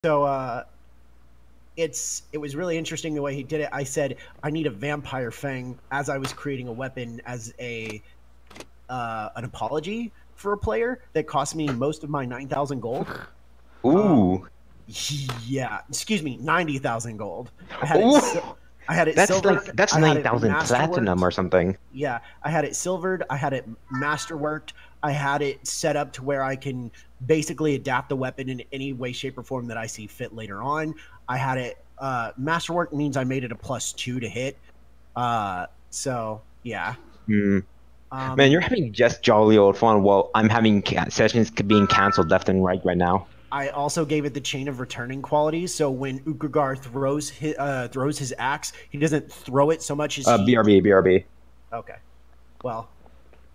So it was really interesting the way he did it. I said I need a vampire fang as I was creating a weapon as a an apology for a player that cost me most of my 9,000 gold. Ooh. Yeah, excuse me, 90,000 gold. I had it. Ooh. I had it That's like silvered. that's I had it 9,000 platinum masterworked. or something. Yeah, I had it silvered. I had it masterworked. I had it set up to where I can basically adapt the weapon in any way, shape, or form that I see fit later on. I had it masterwork means I made it a +2 to hit. So yeah. Hmm. Man, you're Um, having just jolly old fun while I'm having sessions being canceled left and right now. I also gave it the chain of returning qualities. So when Ukagar throws his axe, he doesn't throw it so much as he. BRB, BRB. Okay. Well,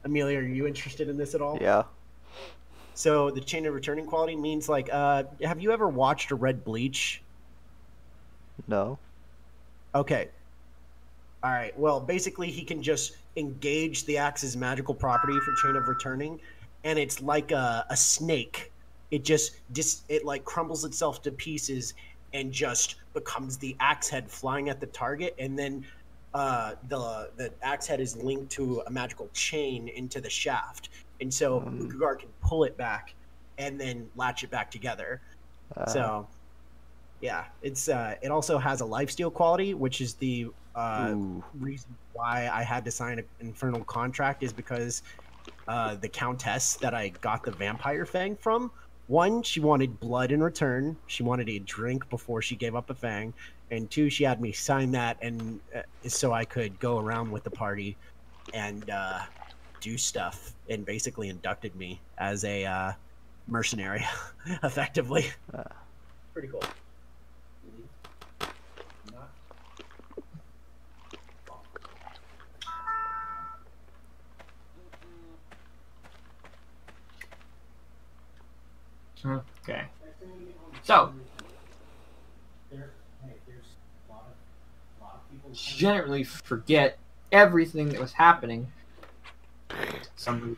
Amelia, are you interested in this at all? Yeah. So the chain of returning quality means like, have you ever watched a Red Bleach? No. Okay. All right. Well, basically, he can just engage the axe's magical property for chain of returning, and it's like a snake. It just it like crumbles itself to pieces and just becomes the axe head flying at the target, and then the axe head is linked to a magical chain into the shaft, and so Ukugar can pull it back and then latch it back together. So yeah, it's it also has a lifesteal quality, which is the reason why I had to sign an infernal contract is because the countess that I got the vampire fang from, one, she wanted blood in return. She wanted a drink before she gave up a fang, and two, she had me sign that, and so I could go around with the party and do stuff, and basically inducted me as a mercenary, effectively. Pretty cool. Okay. So, generally forget everything that was happening. Some reason.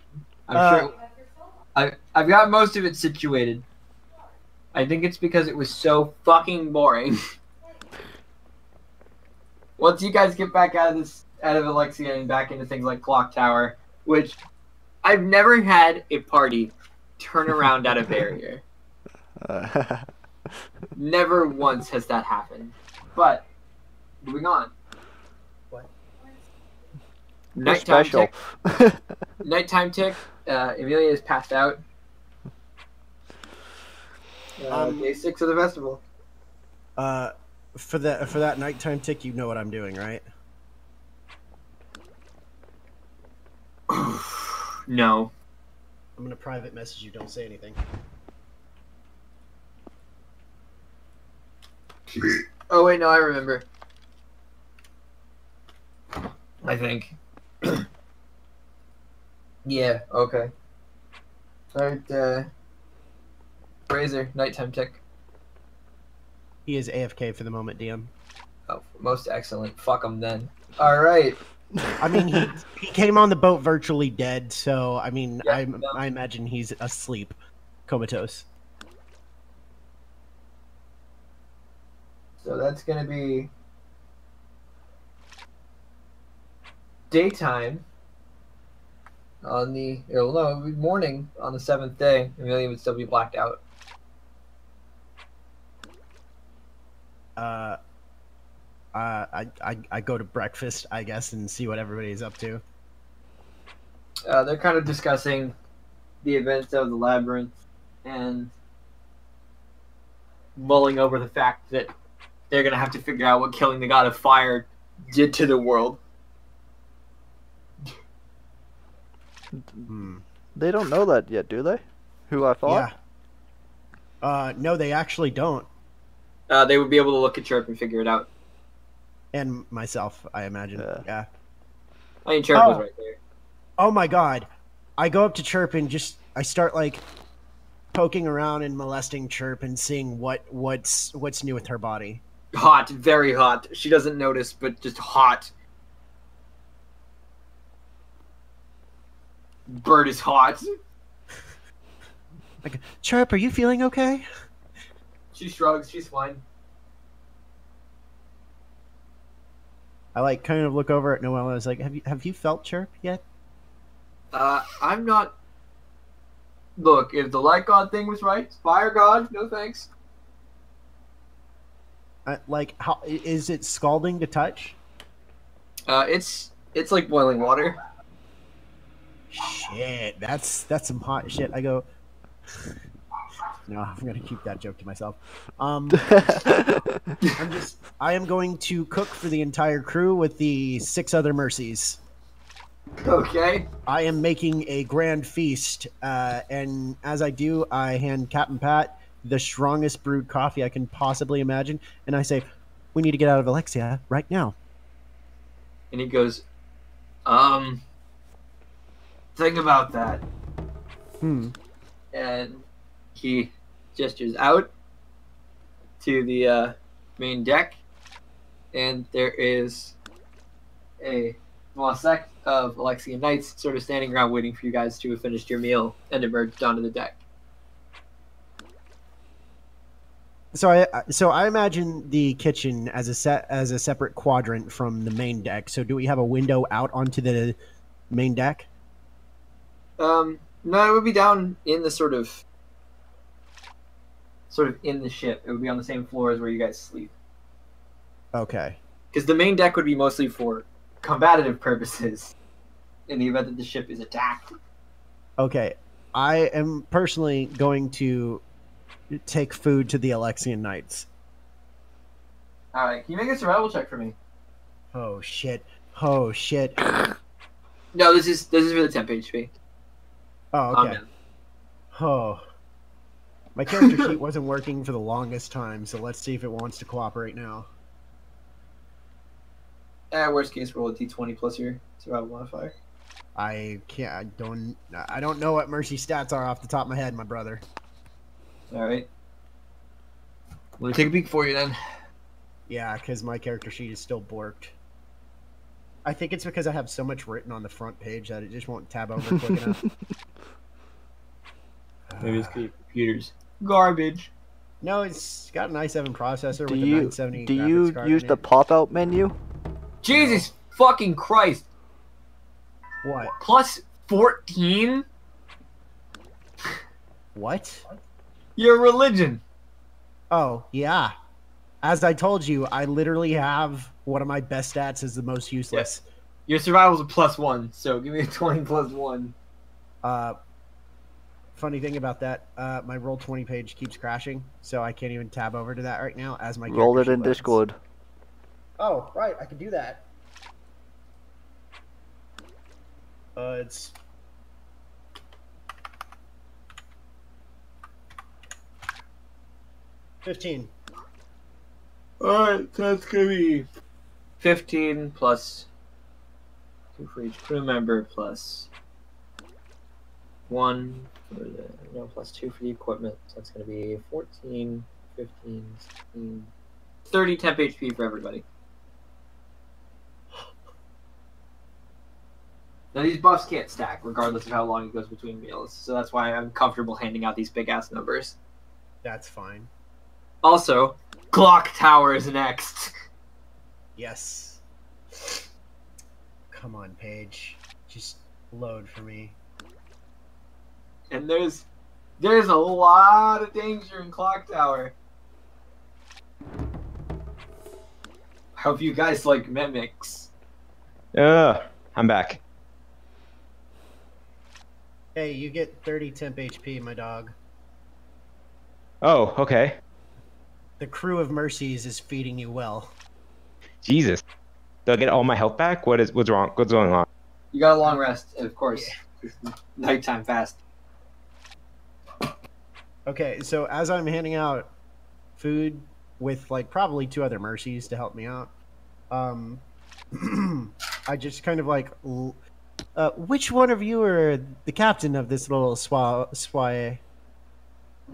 I'm sure. I've got most of it situated. I think it's because it was so fucking boring. Once you guys get back out of Alexia and back into things like Clock Tower, which I've never had a party turn around at a barrier. Never once has that happened. But moving on. What? Nighttime special. tick. Nighttime tick. Amelia is passed out. Day 6 of the festival. For that nighttime tick, you know what I'm doing, right? No. I'm gonna private message you. Don't say anything. Oh wait, no, I remember. I think. Yeah. Okay. Alright. Razor, nighttime tick. He is AFK for the moment, DM. Oh, most excellent. Fuck him then. All right. I mean, he came on the boat virtually dead, so I mean, Yeah, I imagine he's asleep, comatose. So that's gonna be daytime on the morning on the 7th day. Amelia would still be blacked out. I go to breakfast, I guess, and see what everybody's up to. They're kind of discussing the events of the labyrinth and mulling over the fact that they're gonna have to figure out what killing the god of fire did to the world. They don't know that yet, do they? Who I thought? Yeah. No, they actually don't. They would be able to look at Chirp and figure it out. And myself, I imagine. Yeah. I mean, Chirp was right there. Oh my god. I go up to Chirp and I start like poking around and molesting Chirp and seeing what's new with her body. Hot, very hot. She doesn't notice, but just hot. Bird is hot. Like, Chirp, are you feeling okay? She shrugs. She's fine. I like kind of look over at Noelle and I was like, have you felt Chirp yet? I'm not. Look, if the light god thing was right, fire god, no thanks. Like, how is it scalding to touch? It's like boiling water. Shit, that's some hot shit. I go. No, I'm gonna keep that joke to myself. I am going to cook for the entire crew with the 6 other mercies. Okay. I am making a grand feast, and as I do, I hand Captain Pat the strongest brewed coffee I can possibly imagine, and I say, "We need to get out of Alexia right now." And he goes, think about that. And he gestures out to the main deck, and there is a small sect of Alexian knights sort of standing around waiting for you guys to have finished your meal and emerged onto the deck. So I imagine the kitchen as a separate quadrant from the main deck. So do we have a window out onto the main deck? No, it would be down in the sort of in the ship. It would be on the same floor as where you guys sleep. Okay. Because the main deck would be mostly for combative purposes in the event that the ship is attacked. Okay. I am personally going to take food to the Alexian Knights. Alright, can you make a survival check for me? Oh shit. Oh shit. No, this is for the temp HP. Oh, okay. Oh. My character sheet wasn't working for the longest time, so let's see if it wants to cooperate now. Worst case, roll a d20 plus your survival modifier. I don't know what mercy stats are off the top of my head, my brother. Alright. Let me take a peek for you then. Yeah, because my character sheet is still borked. I think it's because I have so much written on the front page that it just won't tab over quick enough. Maybe it's because your computer's garbage. No, it's got an i7 processor with a Do 970 you graphics card use in the it. pop-out menu? Jesus fucking Christ! What? Plus 14? What? Your religion. Oh, yeah. As I told you, I literally have one of my best stats is the most useless. Yes. Your survival's a +1, so give me a 20 plus 1. Funny thing about that, my Roll20 page keeps crashing, so I can't even tab over to that right now as my Roll it character in sheet loads. Discord. Oh, right, I can do that. It's... $15. Alright, that's gonna be 15 plus 2 for each crew member plus 1 for the plus 2 for the equipment. So that's gonna be 14, 15, 16, 30 temp HP for everybody. Now these buffs can't stack regardless of how long it goes between meals, so that's why I'm comfortable handing out these big ass numbers. That's fine. Also, Clock Tower is next. Yes. Come on, Paige. Just load for me. And there's a lot of danger in Clock Tower. Hope you guys like mimics. I'm back. Hey, you get 30 temp HP, my dog. Oh, okay. The crew of mercies is feeding you well. Jesus. Do I get all my health back? What's wrong? What's going on? You got a long rest, of course. It's nighttime fast. Okay, so as I'm handing out food with like probably 2 other mercies to help me out, I just kind of like, which one of you are the captain of this little soiree?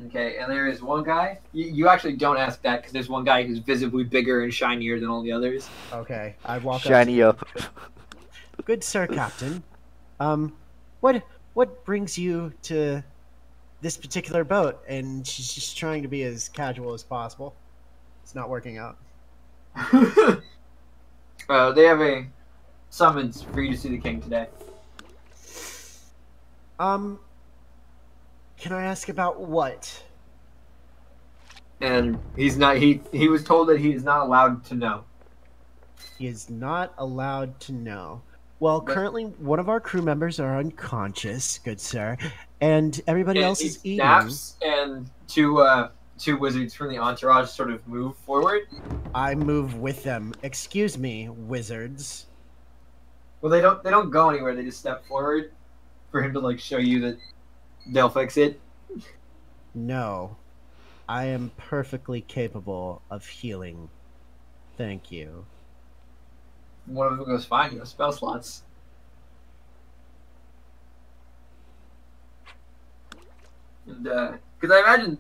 Okay, and there is one guy. You actually don't ask that because there's one guy who's visibly bigger and shinier than all the others. Okay, I walk Shiny up. up. Good sir, captain. What brings you to this particular boat, and she's just trying to be as casual as possible. It's not working out. They have a summons for you to see the king today. Can I ask about what? And he's not. He was told that he is not allowed to know. He is not allowed to know. Well, currently one of our crew members are unconscious, good sir, and everybody else is eating. Snaps, and two wizards from the entourage sort of move forward. I move with them. Excuse me, wizards. Well, they don't go anywhere. They just step forward for him to like show you that they'll fix it. No, I am perfectly capable of healing. Thank you. One of them goes, fine, you have spell slots. And, because I imagine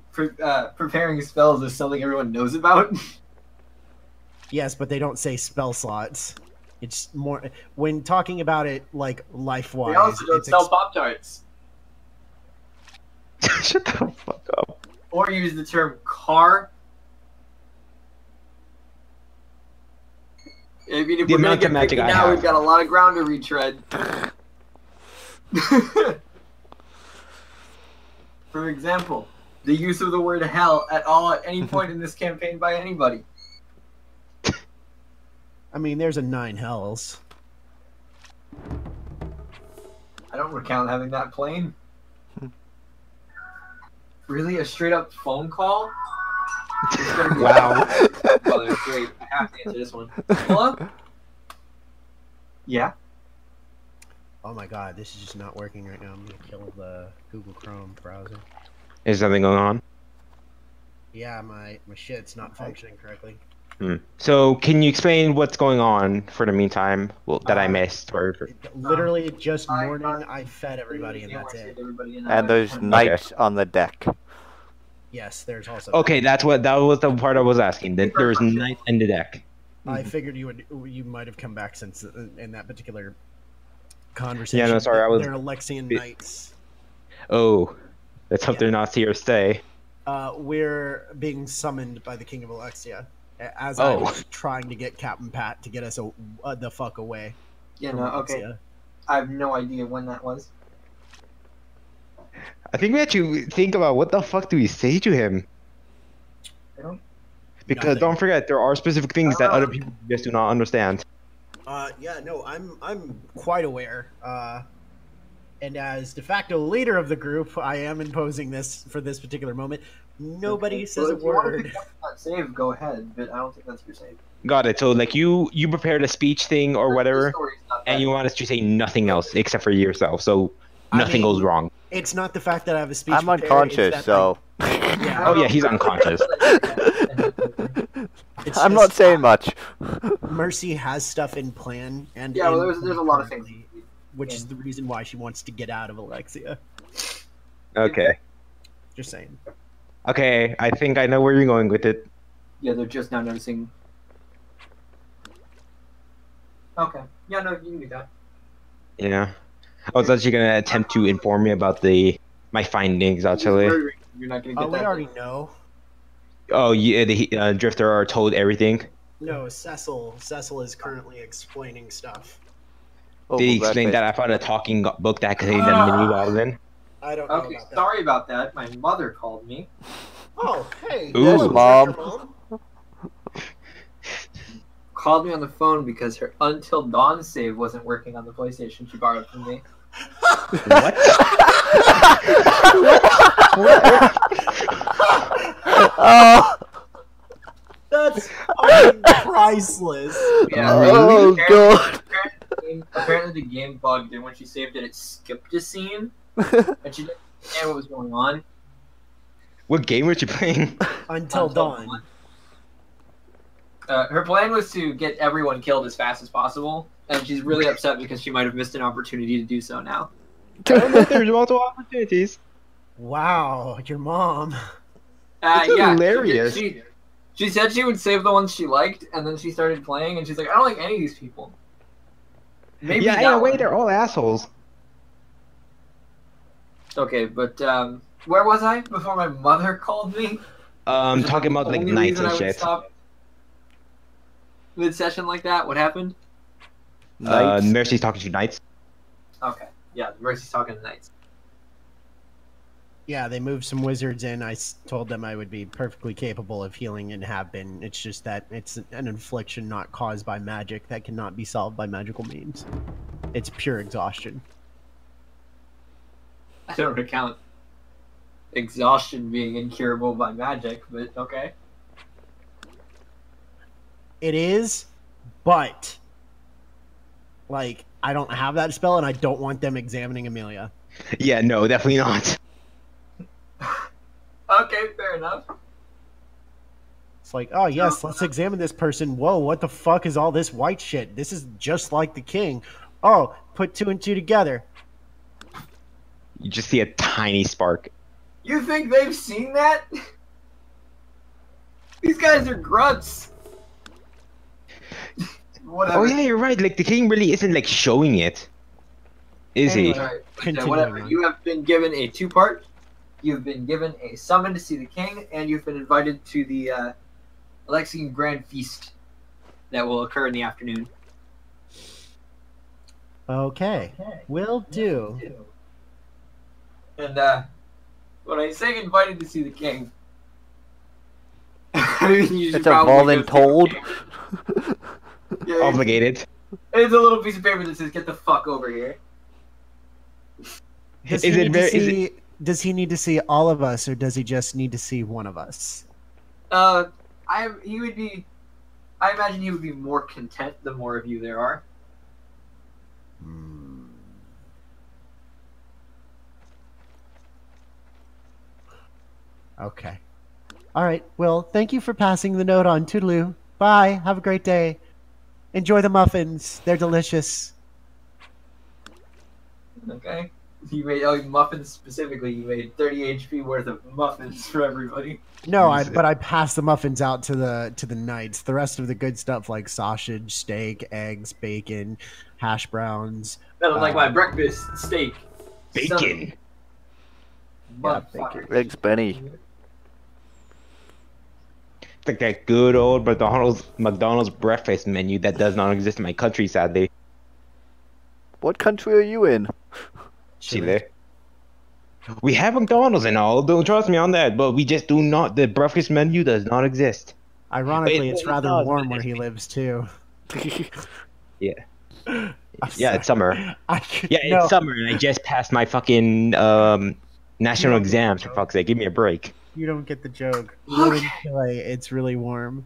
preparing spells is something everyone knows about. Yes, but they don't say spell slots. It's more, when talking about it, like, life-wise. They also don't sell Pop-Tarts. Shut the fuck up. Or use the term car. I mean, if The we're gonna amount of get magic picky I now, have. we've got a lot of ground to retread. For example, the use of the word hell at any point in this campaign by anybody. I mean, there's a 9 hells. I don't recount having that plane. Really? A straight up phone call? Wow. Oh, that's great. I have to answer this one. Hello? Yeah? Oh my god, this is just not working right now. I'm gonna kill the Google Chrome browser. Is something going on? Yeah, my shit's not functioning correctly. So, can you explain what's going on for the meantime? Well, that I missed, or Literally, just morning, I fed everybody, and that's it. And there's knights on the deck. Yes, there's also. okay, that was the part I was asking. That there was knights in the deck. I figured you might have come back since in that particular conversation. Yeah, no, sorry, I was. They're Alexian knights. Oh, let's hope they're not here to stay. We're being summoned by the King of Alexia, as I was trying to get Captain Pat to get us the fuck away. Yeah, no, okay. I have no idea when that was. I think we have to think about what the fuck do we say to him. Because Nothing. don't forget, there are specific things that other people just do not understand. Yeah, no, I'm quite aware. And as de facto leader of the group, I am imposing this for this particular moment. Nobody says a word. If you want to save, go ahead, but I don't think that's your save. Got it. So like you prepared a speech thing or whatever, and you want us to say nothing else except for yourself, so nothing goes wrong. It's not the fact that I have a speech. I'm unconscious, so. Yeah. Oh yeah, he's unconscious. I'm not saying much. Mercy has stuff in plan, and yeah, well, there's a lot of things, which is the reason why she wants to get out of Alexia. Okay. Just saying. Okay, I think I know where you're going with it. Yeah, they're just now noticing. Okay. Yeah, no, you can do that. Yeah. I was actually gonna attempt to inform you about my findings actually. You're not gonna get We that. already know. Oh, yeah, the Drifter are told everything. No, Cecil is currently explaining stuff. Oh, Did he explain that I found a talking book that contained a mini violin? I don't know Okay, about that. sorry about that. My mother called me. Oh, hey. Ooh. Yes, is that Mom. your mom? Called me on the phone because her Until Dawn save wasn't working on the PlayStation she borrowed from me. What? Oh, That's fucking priceless. Yeah, oh God. Apparently the game bugged, and when she saved it, it skipped a scene, and she didn't understand what was going on. What game were you playing? Until Dawn. Her plan was to get everyone killed as fast as possible, and she's really upset because she might have missed an opportunity to do so now. I don't know if there's multiple opportunities. Wow, your mom. That's hilarious. She said she would save the ones she liked, and then she started playing, and she's like, I don't like any of these people. Maybe Yeah, in that a way, one. they're all assholes. Okay, but Where was I before my mother called me? Talking about like Only knights reason and I would shit. stop mid-session like that. What happened? Knights. Mercy's talking to knights. Okay. Yeah, Mercy's talking to Knights. Yeah, they moved some wizards in. Told them I would be perfectly capable of healing and have been. It's just that it's an infliction not caused by magic that cannot be solved by magical means. It's pure exhaustion. I don't account exhaustion being incurable by magic, but okay. It is, but like I don't have that spell, and I don't want them examining Amelia. Yeah, no, definitely not. Okay, fair enough. It's like, oh yes, let's examine this person. Whoa, what the fuck is all this white shit? This is just like the king. Oh, put 2 and 2 together. You just see a tiny spark. You think they've seen that? These guys are grunts. Whatever. Oh yeah, you're right. Like the king really isn't like showing it, is he? Anyway. Alright, Continuing whatever. on. You have been given a 2-part. You've been given a summon to see the king, and you've been invited to the Alexian Grand Feast that will occur in the afternoon. Okay, will do. And when I say invited to see the king, I mean, you should It's a probably go see the voluntold. king. Yeah, Obligated. it's a little piece of paper that says "Get the fuck over here." Does Is he it need very? to Is see? it, Does he need to see all of us, or does he just need to see one of us? He would be. I imagine he would be more content the more of you there are. Okay. All right. Well, thank you for passing the note on. Toodaloo. Bye. Have a great day. Enjoy the muffins. They're delicious. Okay. You made muffins specifically. You made 30 HP worth of muffins for everybody. No, but I passed the muffins out to the knights. The rest of the good stuff like sausage, steak, eggs, bacon, hash browns. That was like my breakfast steak. bacon. Motherfucker. Eggs Benny. It's like that good old McDonald's breakfast menu that does not exist in my country, sadly. What country are you in? Chile. We have McDonald's and all, don't trust me on that, but we just do not. The breakfast menu does not exist. Ironically, It it's rather does, warm but where it's- he lives too. Yeah. I'm Yeah, it's sorry. summer. I could, Yeah, no. it's summer, and I just passed my fucking national exams. For fuck's sake, give me a break. You don't get the joke. You live in Chile, it's really warm.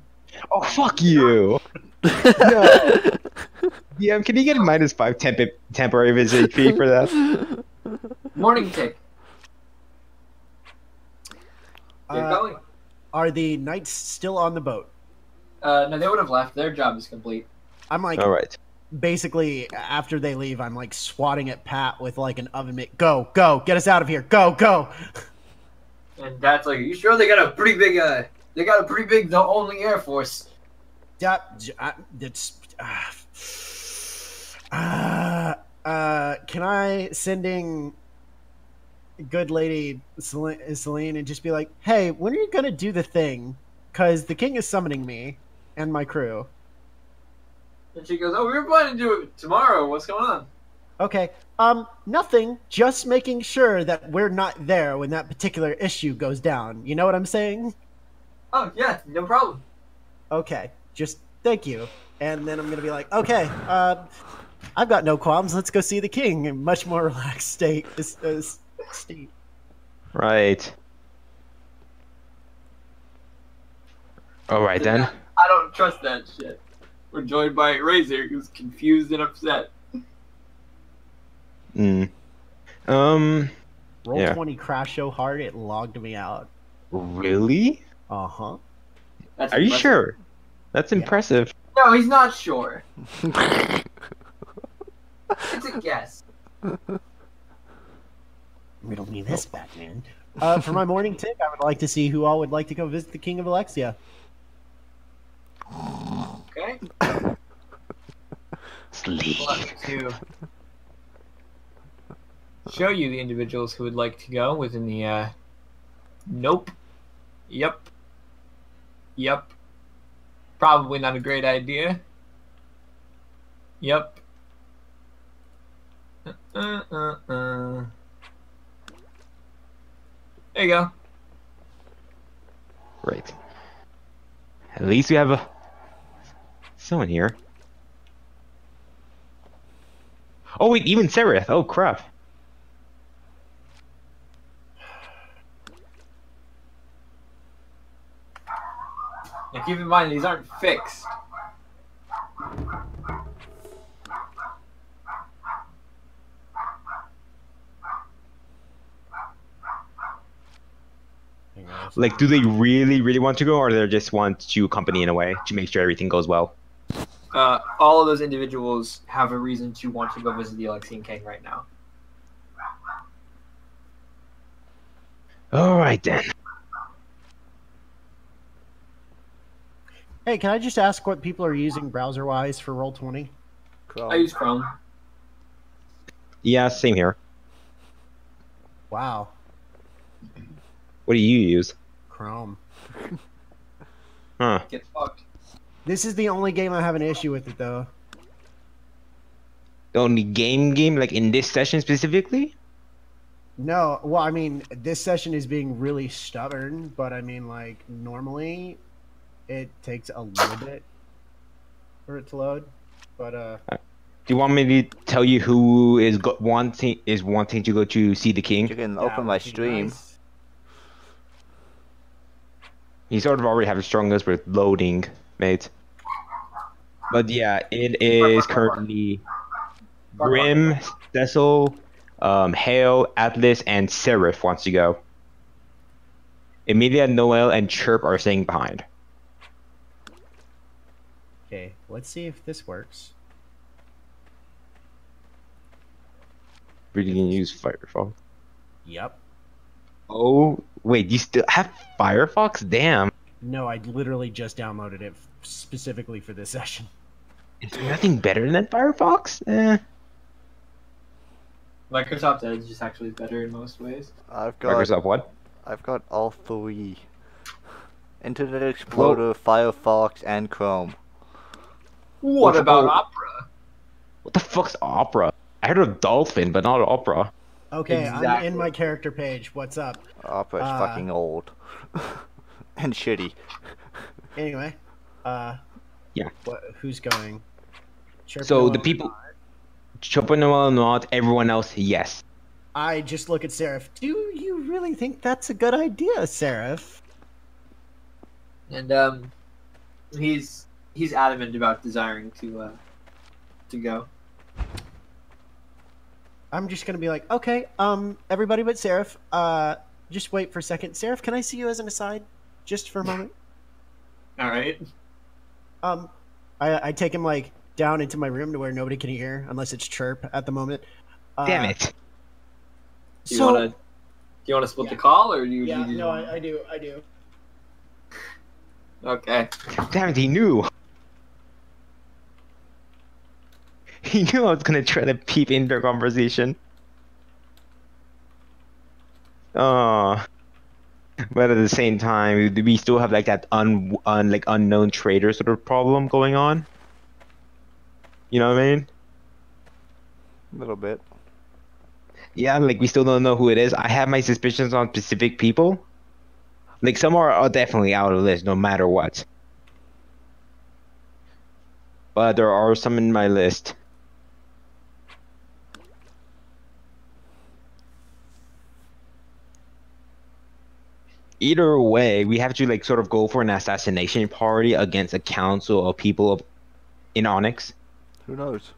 Oh, fuck you. Yeah, can you get a -5 temporary visit fee for that? Morning tick. They're Uh, going. Are the knights still on the boat? No, they would have left. Their job is complete. I'm like, All right. basically, after they leave, I'm like swatting at Pat with like an oven mitt. Go, go, get us out of here. Go, go. And Dad's like, "You sure they got a pretty big the only Air Force?" That's. Can I sending good lady Celine and just be like, hey, when are you gonna do the thing? Because the king is summoning me and my crew. And she goes, "Oh, we were planning to do it tomorrow. What's going on?" Okay. Nothing. Just making sure that we're not there when that particular issue goes down. You know what I'm saying? Oh yeah, no problem. Okay. Just thank you. And then I'm gonna be like, okay, I've got no qualms. Let's go see the king in much more relaxed state. State. Right. All right then. I don't trust that shit. We're joined by Razor, who's confused and upset. Mm. Roll Yeah. 20 crash so hard it logged me out. Really? Uh-huh. That's Are you impressive. sure? That's impressive. No, he's not sure. It's a guess. Riddle me this, Batman. For my morning tick, I would like to see who all would like to go visit the King of Alexia. Okay. Sleep. We'll have to show you the individuals who would like to go within the Nope. Yep. Yep. Probably not a great idea. Yep. There you go. Right. At least we have someone here. Oh wait, even Seraph. Oh crap. And keep in mind, these aren't fixed. Like, do they really, really want to go, or they just want to accompany in a way to make sure everything goes well? All of those individuals have a reason to want to go visit the Alexian King right now. All right then. Hey, can I just ask what people are using browser-wise for Roll20? Chrome. I use Chrome. Yeah, same here. Wow, What do you use? Chrome. Huh. Get fucked. This is the only game I have an issue with it, though. The only game, like in this session specifically? No, well, I mean, this session is being really stubborn, but I mean, like, normally it takes a little bit for it to load. But, Do you want me to tell you who is wanting to go to see the king? You can that open my would be stream. nice. You sort of already have the strongest with loading, mate. But yeah, it is currently Grim, Cecil, Hale, Atlas, and Seraph wants to go. Emilia, Noel, and Chirp are staying behind. Okay, let's see if this works. Really gonna use Firefox. Yep. Oh, wait, you still have Firefox? Damn. No, I literally just downloaded it specifically for this session. Is there nothing better than Firefox? Microsoft Edge is actually better in most ways. I've got Microsoft what? I've got all three. Internet Explorer, Firefox, and Chrome. What Oh, about oh. Opera? What the fuck's Opera? I heard of Dolphin, but not Opera. Okay, I'm Exactly. in my character page. What's up? Opera's fucking old. And shitty. Anyway, Yeah. who's going? Chirp So Noel the or people, not? Chopin, Noel, not everyone else, yes. I just look at Seraph. Do you really think that's a good idea, Seraph? And he's adamant about desiring to go. I'm just gonna be like, okay, everybody but Seraph, just wait for a second. Seraph, can I see you as an aside, just for a moment? All right. I take him like down into my room to where nobody can hear unless it's Chirp at the moment. Damn it. Do you want to split the call, or do you? Yeah, do you no, wanna- I do. I do. Okay. Damn it, he knew. He knew I was gonna try to peep in their conversation. But at the same time, we still have like that unknown trader sort of problem going on. You know what I mean? A little bit. Yeah, like we still don't know who it is. I have my suspicions on specific people. Like some are definitely out of the list, no matter what. But there are some in my list. Either way, we have to like sort of go for an assassination party against a council of people in Onyx. Who knows?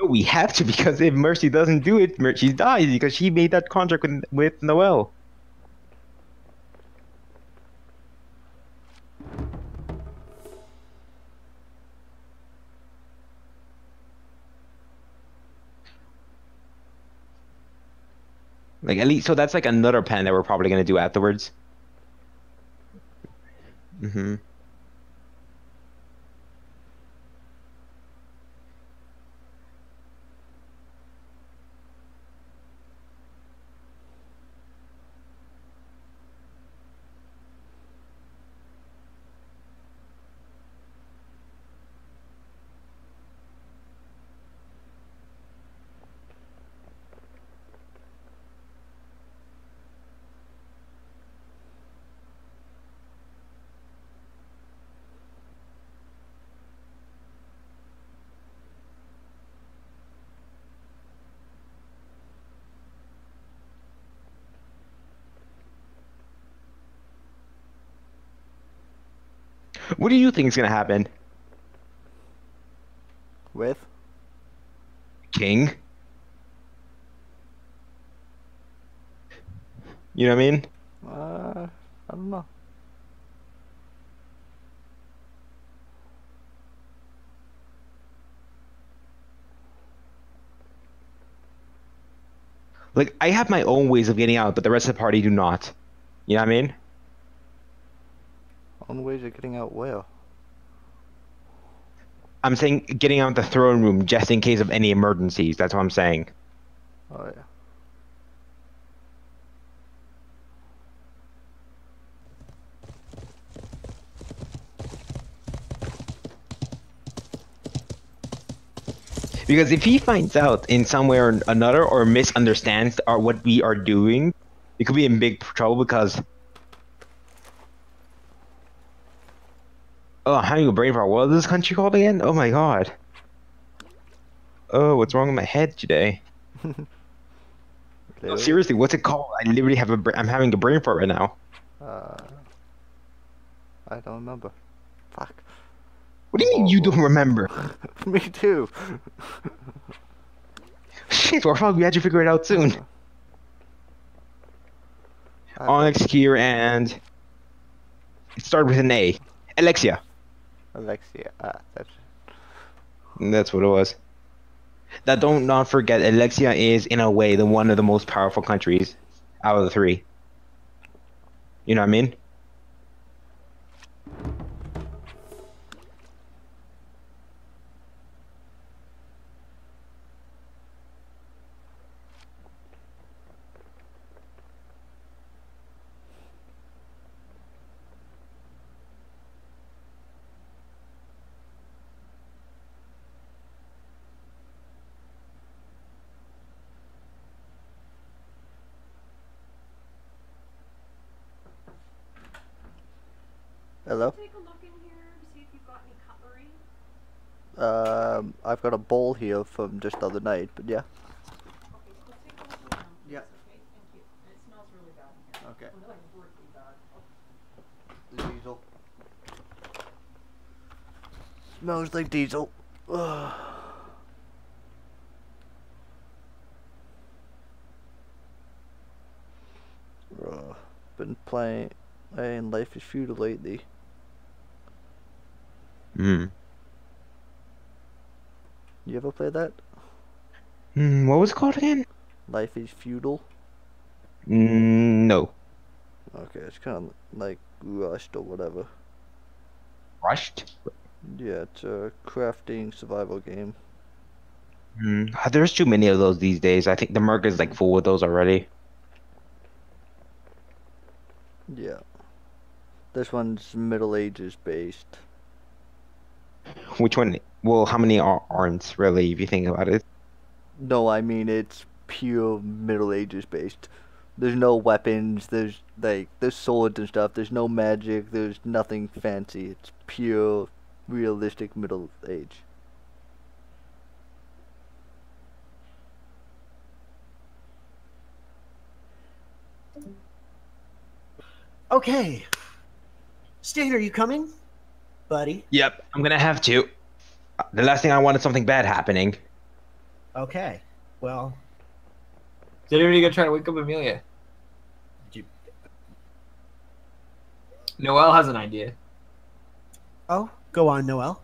We have to, because if Mercy doesn't do it, Mercy dies because she made that contract with Noel. Like at least, so that's like another plan that we're probably gonna do afterwards. Mm-hmm. What do you think is gonna happen, With? King? You know what I mean? I don't know. Like, I have my own ways of getting out, but the rest of the party do not. You know what I mean? On ways of getting out where? I'm saying getting out the throne room just in case of any emergencies. That's what I'm saying. Oh yeah. Because if he finds out in some way or another or misunderstands what we are doing, it could be in big trouble because... Oh, I'm having a brain fart. What is this country called again? Oh my god. Oh, what's wrong with my head today? No, Clearly. seriously, what's it called? I literally have I'm having a brain fart right now. I don't remember. Fuck. What do you mean you don't remember? Me too. Shit, we're probably had to figure it out soon. Onyx here and... It started with an A. Alexia. Alexia. That's what it was. That don't not forget, Alexia is in a way one of the most powerful countries out of the three. You know what I mean? Hello? Take a look in here to see if you've got any cutlery. I've got a bowl here from just the other night, but yeah. Okay, so take a look around. Yeah. Okay, thank you. And it smells really bad in here. Okay. Like really bad. Diesel. Smells like diesel. Ugh. Been playing Life is Feudal lately. Hmm. You ever play that? What was it called again? Life is Feudal? No. Okay, it's kind of like Rust or whatever. Rushed? Yeah, it's a crafting survival game. There's too many of those these days. I think the market is like full with those already. Yeah. This one's Middle Ages based. Which one? Well, how many aren't really, if you think about it? No, I mean it's pure Middle Ages based. There's no weapons, there's swords and stuff, there's no magic, there's nothing fancy. It's pure realistic Middle Age. Okay. State, are you coming? Buddy. Yep, I'm gonna have to. The last thing I want is something bad happening. Okay. Well, Did anybody go try to wake up Amelia? you- Noelle has an idea. oh, go on, Noel.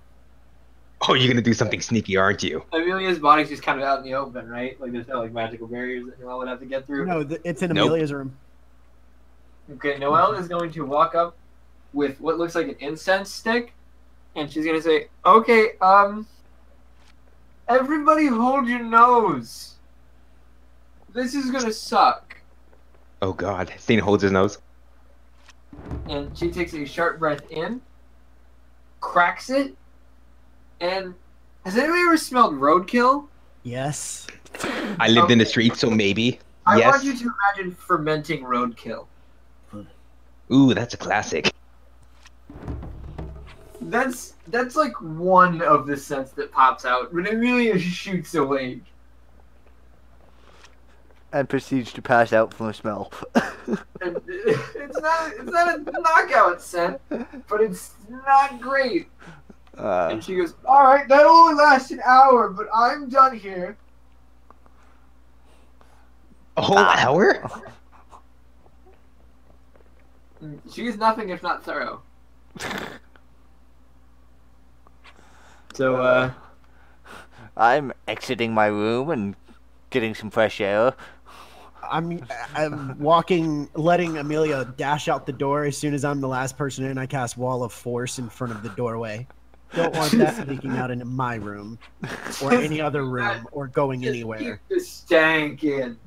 Oh, you're gonna do something sneaky, aren't you? Amelia's body's just kind of out in the open, right? Like there's no like magical barriers that Noelle would have to get through. No, it's in Nope. Amelia's room. Okay, Noelle is going to walk up with what looks like an incense stick, and she's gonna say, "Okay, everybody hold your nose. This is gonna suck." Oh god, Stain holds his nose. And she takes a sharp breath in, cracks it, and has anybody ever smelled roadkill? Yes. I lived in the streets, so maybe. I Yes. want you to imagine fermenting roadkill. Ooh, that's a classic. That's like one of the scents that pops out, but Amelia shoots away. And proceeds to pass out from the smell. And it's not a knockout scent, but it's not great. And she goes, all right, that only lasts an hour, but I'm done here. A whole hour? She's nothing if not thorough. So, I'm exiting my room and getting some fresh air. I'm walking, letting Amelia dash out the door as soon as I'm the last person in. I cast Wall of Force in front of the doorway. Don't want that leaking out into my room or any other room or going just anywhere. keep the stank in.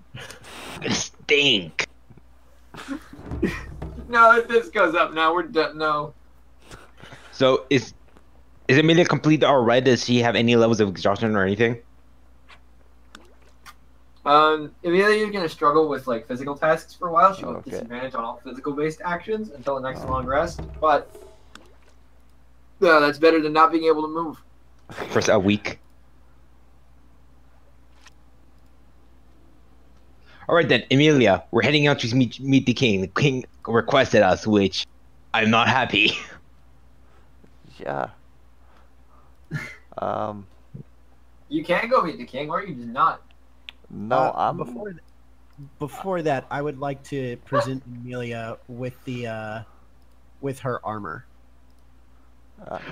Stink. No, if this goes up now, we're done. No. So is Amelia complete alright? Does she have any levels of exhaustion or anything? Amelia's gonna struggle with like physical tasks for a while. She'll have Okay. disadvantage on all physical-based actions until the next long rest. But that's better than not being able to move. For a week. Alright then, Amelia, we're heading out to meet the king. The king requested us, which I'm not happy. Yeah. You can go meet the king, or you do not. No, I'm. Before that, I would like to present Amelia with the with her armor.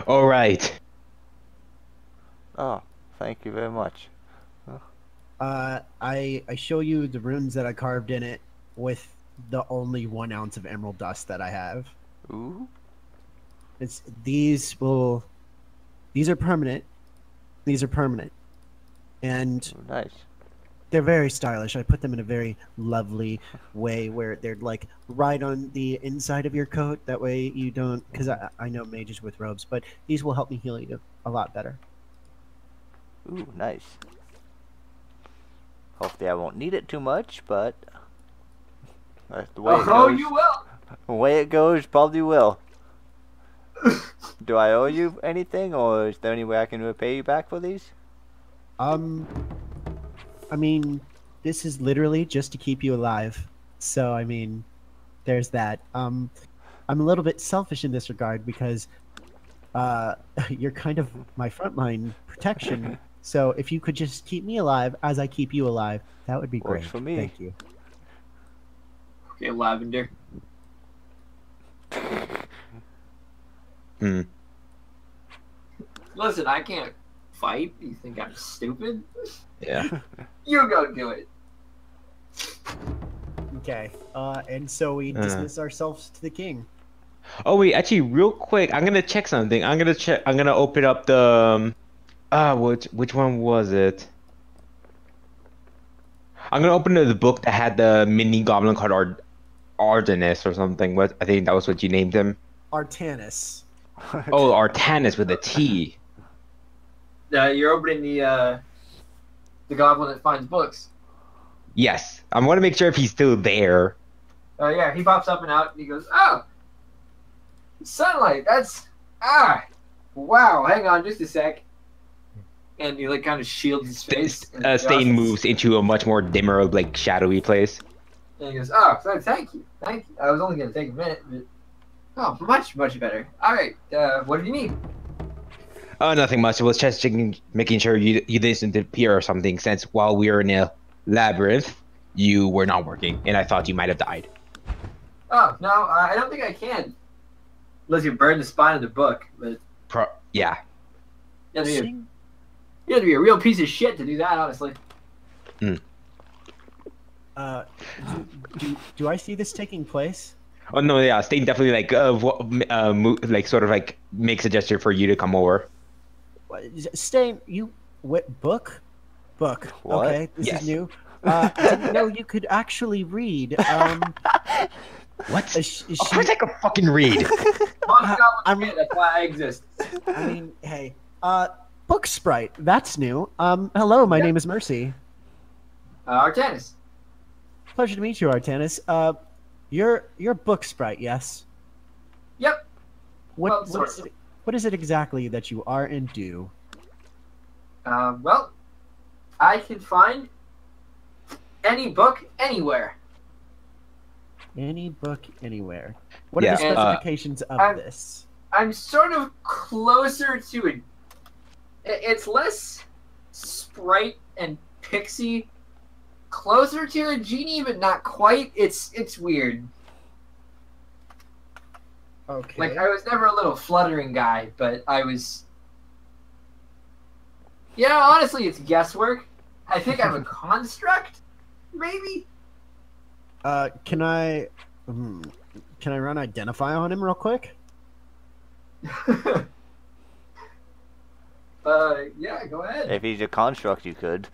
Alright. Oh, thank you very much. I show you the runes that I carved in it with the only 1 ounce of emerald dust that I have. Ooh. These are permanent. These are permanent, and Ooh, nice. they're very stylish. I put them in a very lovely way where they're like right on the inside of your coat. That way you don't, because I know mages with robes, but these will help me heal you a lot better. Ooh, nice. Hopefully I won't need it too much, but the way it Oh, goes, you will. the way it goes, probably will. Do I owe you anything, or is there any way I can repay you back for these? I mean, this is literally just to keep you alive. So, I mean, there's that. I'm a little bit selfish in this regard because you're kind of my frontline protection. So, if you could just keep me alive as I keep you alive, that would be Works great. for me. Thank you. Okay, Lavender. Hmm. Listen, I can't fight. You think I'm stupid? Yeah. You go do it. Okay. And so we dismiss ourselves to the king. Oh wait, actually, real quick, I'm gonna check something. I'm gonna open up the which one was it? I'm gonna open the book that had the mini goblin called Ardennis or something. What I think that was what you named him. Artanis. Oh, Artanis with a T. You're opening the goblin that finds books. Yes, I want to make sure if he's still there. Yeah, he pops up and out, and he goes, "Oh, sunlight. That's wow. Hang on, just a sec." And he like kind of shields his face. and Stain adjusts. moves into a much more dimmer, like shadowy place. And he goes, "Oh, thank you. I was only gonna take a minute, but much better. All right, what do you need?" Oh, nothing much. I was just making sure you didn't appear or something, since while we were in a labyrinth, you were not working, and I thought you might have died. Oh no, I don't think I can. Unless you burn the spine of the book, but Yeah. you have to be a real piece of shit to do that, honestly. Do I see this taking place? Oh no, yeah. Stain definitely like sort of like makes a gesture for you to come over. Stain, what book? Book. What? Okay, this Yes. is new. I didn't know you could actually read. What? Is Of course I can fucking read. I'm- That's why I exist. I mean, hey, book sprite. That's new. Hello, my name is Mercy. Artanis. Pleasure to meet you, Artanis. You're book sprite, yes? Yep. Well, What sort is of. it? What is it exactly that you are and do? Well, I can find any book anywhere. Any book anywhere. What are Yeah, the specifications of I'm- this? I'm sort of closer to it. It's less sprite and pixie, closer to a genie, but not quite. It's weird. Okay. Like, I was never a little fluttering guy, but I was. Honestly, it's guesswork. I think I'm a construct, maybe. Can I run identify on him real quick? Yeah, go ahead. If he's a construct, you could.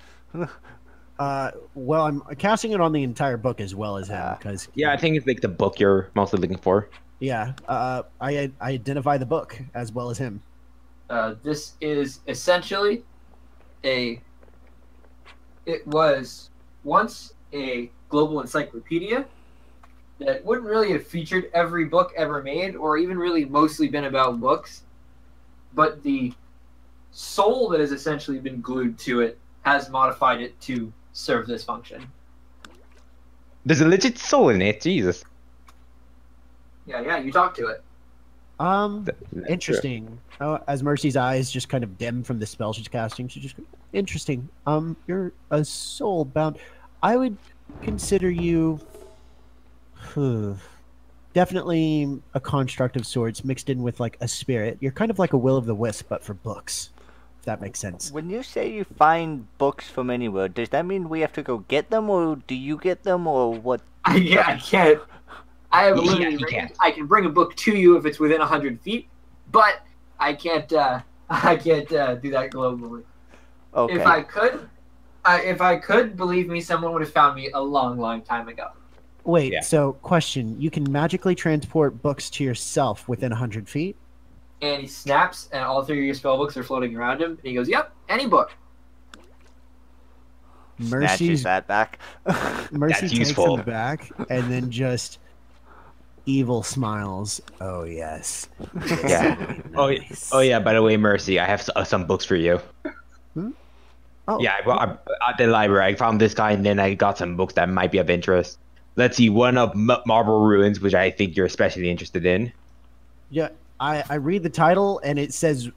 Well, I'm casting it on the entire book as well as him because Yeah, I think it's like the book you're mostly looking for. I identify the book as well as him. This is essentially it was once a global encyclopedia that wouldn't really have featured every book ever made or even really mostly been about books, but the soul that has essentially been glued to it has modified it to serve this function. There's a legit soul in it, Jesus. Yeah, you talk to it. That's Interesting. Oh, as Mercy's eyes just kind of dim from the spell she's casting, she just interesting. You're a soul bound. I would consider you definitely a construct of sorts mixed in with like a spirit. You're kind of like a will of the wisp, but for books. If that makes sense. When you say you find books from anywhere, does that mean we have to go get them, or do you get them, or what? I can't. I have a Yeah, limited you range. can't. I can bring a book to you if it's within 100 feet, but I can't. I can't do that globally. Okay. If I could, believe me, someone would have found me a long, long time ago. Wait, Yeah. so question. You can magically transport books to yourself within 100 feet? And he snaps, and all three of your spell books are floating around him. And he goes, "Yep, any book." Snatches that back. Mercy That's takes useful. him back and then just evil smiles. Oh yes. Yeah. Oh yeah. By the way, Mercy, I have some books for you. Oh Yeah, at the library, I found this guy, and then I got some books that might be of interest. Let's see, one of Marble Ruins, which I think you're especially interested in. yeah. I read the title and it says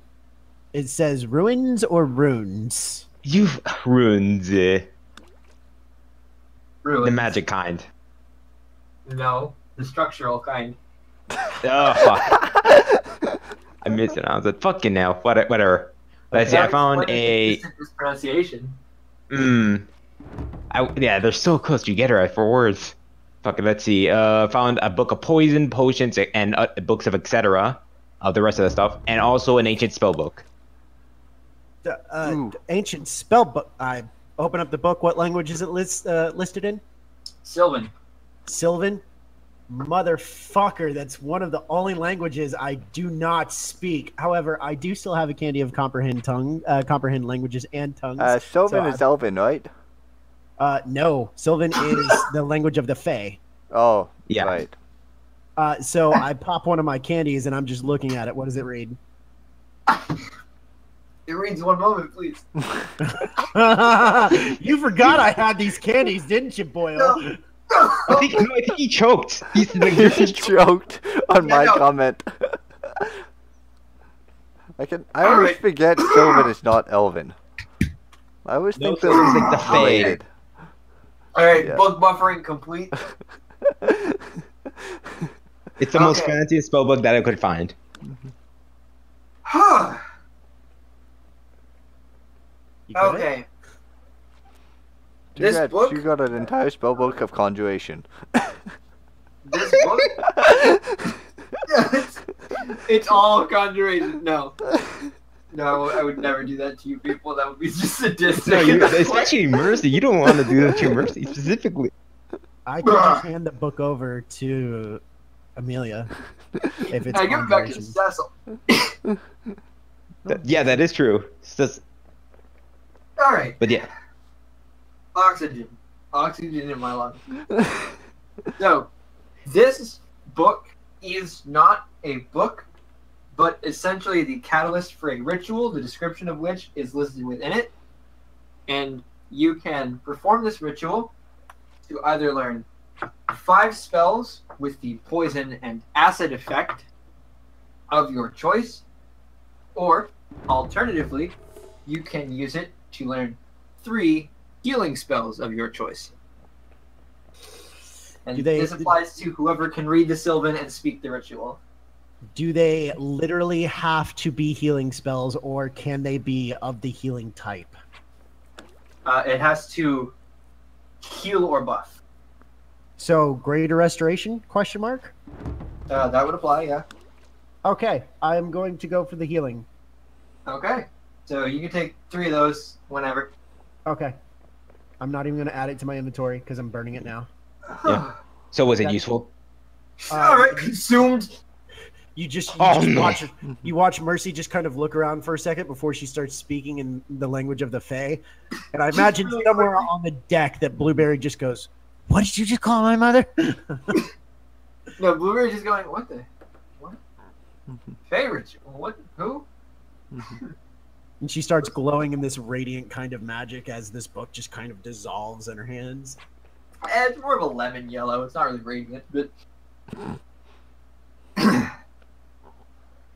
ruins or runes. You've ruins the Ruins. magic kind. No, the structural kind. Oh fuck! I missed it. I was like, fucking hell. Whatever. Let's see. I found a. pronunciation. Yeah, they're so close together for words. Fuck it. Let's see. Found a book of poison, potions, and books of etc. Of the rest of the stuff, and also an ancient spell book. The ancient spell book. I open up the book. What language is it listed in? Sylvan. Sylvan? Motherfucker, that's one of the only languages I do not speak. However, I do still have a candy of comprehend languages and tongues. Sylvan So is Elven, right? No, Sylvan is the language of the Fae. Oh, Yeah. right. So I pop one of my candies and I'm just looking at it. What does it read? It reads one moment, please. You forgot I had these candies, didn't you, Boyle? No. I think he choked. He's like, He choked on my no. comment. I always Alright. forget Sylvan is not Elven. I always No, think they're Sylvan's like the Fae. related. All right, Yeah. book buffering complete. It's the most Okay. fanciest spell book that I could find. You got it? Okay. You This got, book- you got an entire spell book of conjuration. This book. It's all conjuration. No, I would never do that to you people. That would be just sadistic. No, at that point. especially Mercy. You don't want to do that to Mercy specifically. I can just hand the book over to Amelia if it's I give it back to conjuration. Cecil. Yeah, that is true. It's just, All right. but yeah. Oxygen in my lungs. So, this book is not a book, but essentially the catalyst for a ritual, the description of which is listed within it. And you can perform this ritual to either learn 5 spells with the poison and acid effect of your choice, or alternatively, you can use it to learn 3 healing spells of your choice. And this applies to whoever can read the Sylvan and speak the ritual. Do they literally have to be healing spells, or can they be of the healing type? It has to heal or buff. So, greater restoration? Question mark. That would apply, yeah. Okay, I'm going to go for the healing. Okay. So you can take 3 of those whenever. Okay. I'm not even going to add it to my inventory because I'm burning it now. Yeah. So was it useful? Alright, consumed. You just no. watch Mercy just kind of look around for a second before she starts speaking in the language of the Fae. And I imagine somewhere on the deck that Blueberry just goes, "What did you just call my mother?" No, Blueberry's just going, what the? What? Favorite? What? Who? And she starts glowing in this radiant kind of magic as this book just kind of dissolves in her hands. It's more of a lemon yellow. It's not really radiant, but...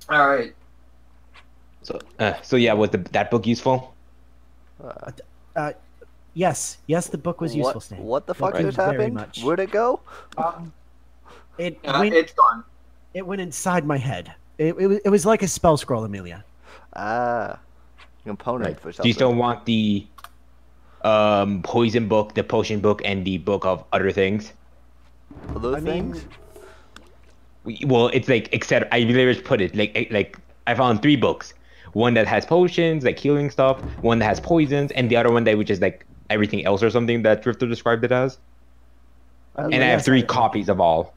Alright. So yeah, was that book useful? Yes, the book was useful, Stan. What the fuck Thank just you very happened? much. Where'd it go? It's gone. It went inside my head. It was like a spell scroll, Amelia. Ah, component for something. Do you still want the poison book, the potion book, and the book of other things? For those things? Well, it's like, except I literally just put it like I found 3 books. One that has potions, like healing stuff. One that has poisons, and the other one that which is like everything else or something that Drifter described it as. And I have 3 copies of all.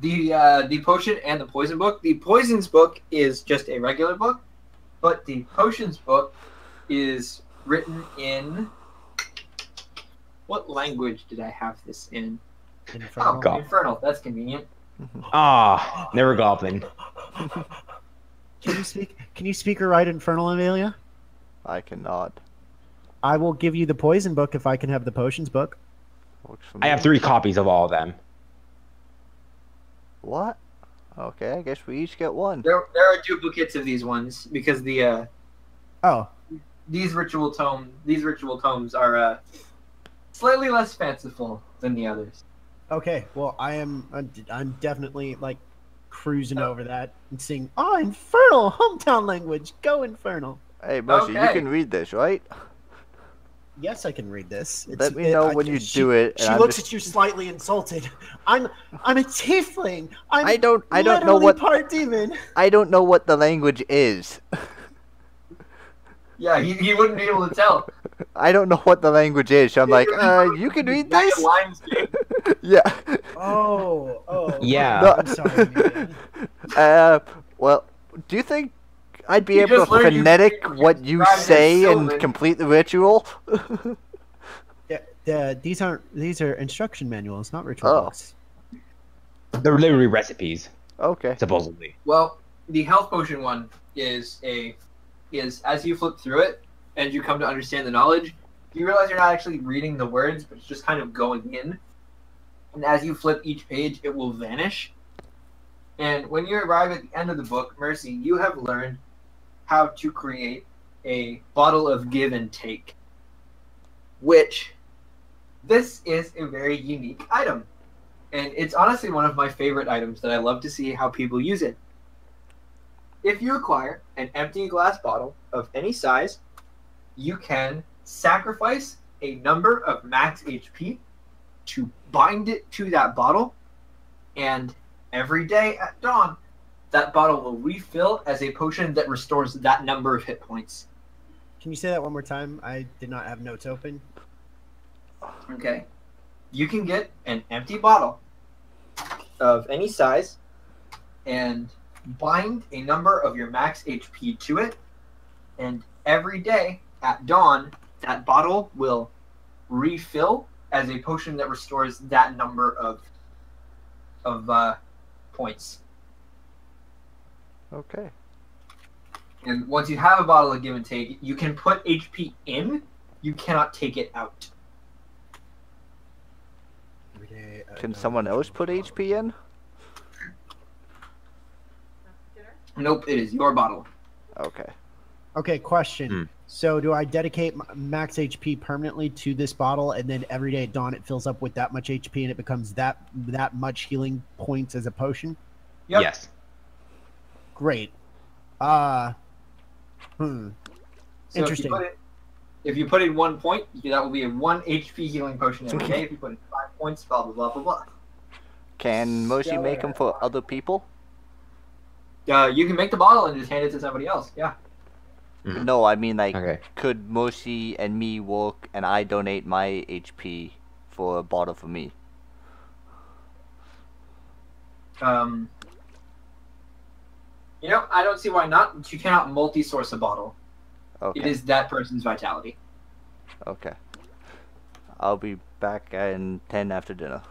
The potion and the poison book. The poisons book is just a regular book, but the potions book is written in... What language did I have this in? Infernal. Oh, Infernal. That's convenient. Ah, never goblin. Can you speak or write Infernal, Amelia? I cannot. I will give you the poison book if I can have the potions book. Works for I me. have 3 copies of all of them. What? Okay, I guess we each get one. There are duplicates of these ones because the Oh, these ritual tomes are slightly less fanciful than the others. okay. Well, I'm definitely like cruising over that and seeing, oh, Infernal, hometown language, go Infernal. Hey, Mercy, you Okay. can read this, right? Yes, I can read this. Let me know when you do it. She looks at you slightly insulted. I'm a tiefling. I don't know literally what part demon. I don't know what the language is. Yeah, he wouldn't be able to tell. I don't know what the language is. So I'm like, you can read this? Yeah. Oh. Yeah. No. I'm sorry. Amelia. Well, do you think I'd be You able just to learned you phonetic can what you describe it as say and Sylvan. complete the ritual? Yeah, these are instruction manuals, not ritual Oh. books. They're literally recipes, Okay. supposedly. Well, the health potion one is as you flip through it and you come to understand the knowledge, you realize you're not actually reading the words, but it's just kind of going in. And as you flip each page, it will vanish. And when you arrive at the end of the book, Mercy, you have learned how to create a bottle of give and take, which this is a very unique item. And it's honestly one of my favorite items that I love to see how people use it. If you acquire an empty glass bottle of any size, you can sacrifice a number of max HP to bind it to that bottle, and every day at dawn, that bottle will refill as a potion that restores that number of hit points. Can you say that one more time? I did not have notes open. Okay. You can get an empty bottle of any size and bind a number of your max HP to it, and every day at dawn, that bottle will refill as a potion that restores that number of points. Okay. And once you have a bottle of give and take, you can put HP in, you cannot take it out. Every day Can someone else put HP in? Dinner? Nope, it is your bottle. Okay. Okay, question. Hmm. So do I dedicate max HP permanently to this bottle, and then every day at dawn it fills up with that much HP, and it becomes that much healing points as a potion? Yep. Yes. Great. So Interesting. If you put in 1 point, that will be a 1 HP healing potion every day. If you put in 5 points, blah blah blah blah blah. Can Mercy make them for other people? You can make the bottle and just hand it to somebody else. Yeah. No, I mean like, Okay. could Mercy and me work, and I donate my HP for a bottle for me? You know, I don't see why not. But you cannot multi-source a bottle. Okay. It is that person's vitality. Okay. I'll be back in 10 after dinner.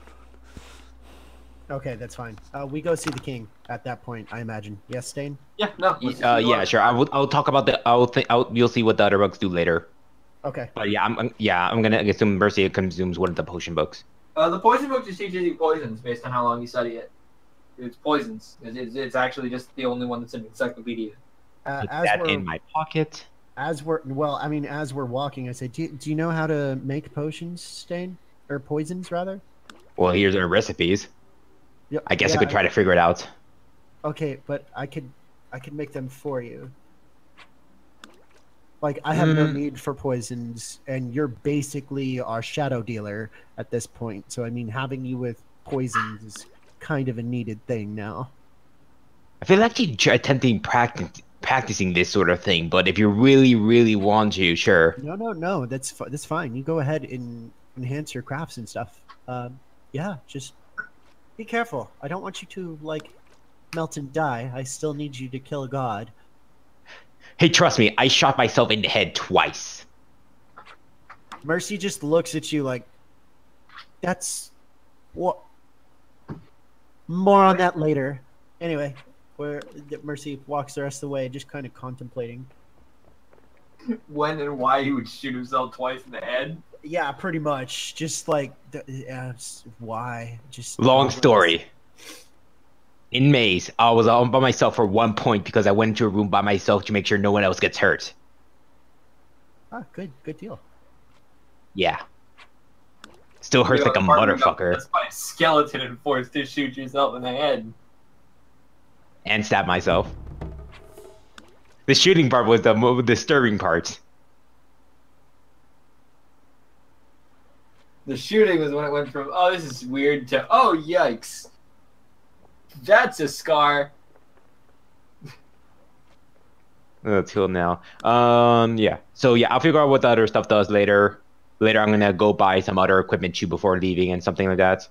Okay, that's fine. We go see the king at that point, I imagine. Yes, Stain? Yeah. No. Yeah, sure. I'll talk about the. You'll see what the other books do later. Okay. But yeah, I'm gonna assume Mercy consumes one of the potion books. The poison book just teaches you poisons based on how long you study it. It's poisons. It's actually just the only one that's in the encyclopedia. Put As that we're in my pocket. as we're walking, I say, do you know how to make potions, Stain, or poisons rather? Well, here's our recipes. Yep. I guess I Yeah, could try to figure it out. Okay, but I could make them for you. Like, I have no need for poisons, and you're basically our shadow dealer at this point. So I mean, having you with poisons is kind of a needed thing now. I feel like you're attempting practicing this sort of thing, but if you really, really want to, sure. No, that's fine. You go ahead and enhance your crafts and stuff. Yeah, just be careful. I don't want you to like melt and die. I still need you to kill a god. Hey, trust me, I shot myself in the head twice. Mercy just looks at you like, that's what. More on that later. Anyway, where Mercy walks the rest of the way, just kind of contemplating. When and why he would shoot himself twice in the head? Yeah, pretty much. Just like, why? Just Long story. In Maze, I was all by myself for 1 point because I went into a room by myself to make sure no one else gets hurt. Ah, good deal. Yeah. Still hurts like a motherfucker. That's by a skeleton and forced to shoot yourself in the head. And stab myself. The shooting part was the most disturbing part. The shooting was when it went from, oh, this is weird, to, oh, yikes. That's a scar. Let's heal now. Yeah. So yeah, I'll figure out what the other stuff does later. Later, I'm gonna go buy some other equipment too before leaving and something like that.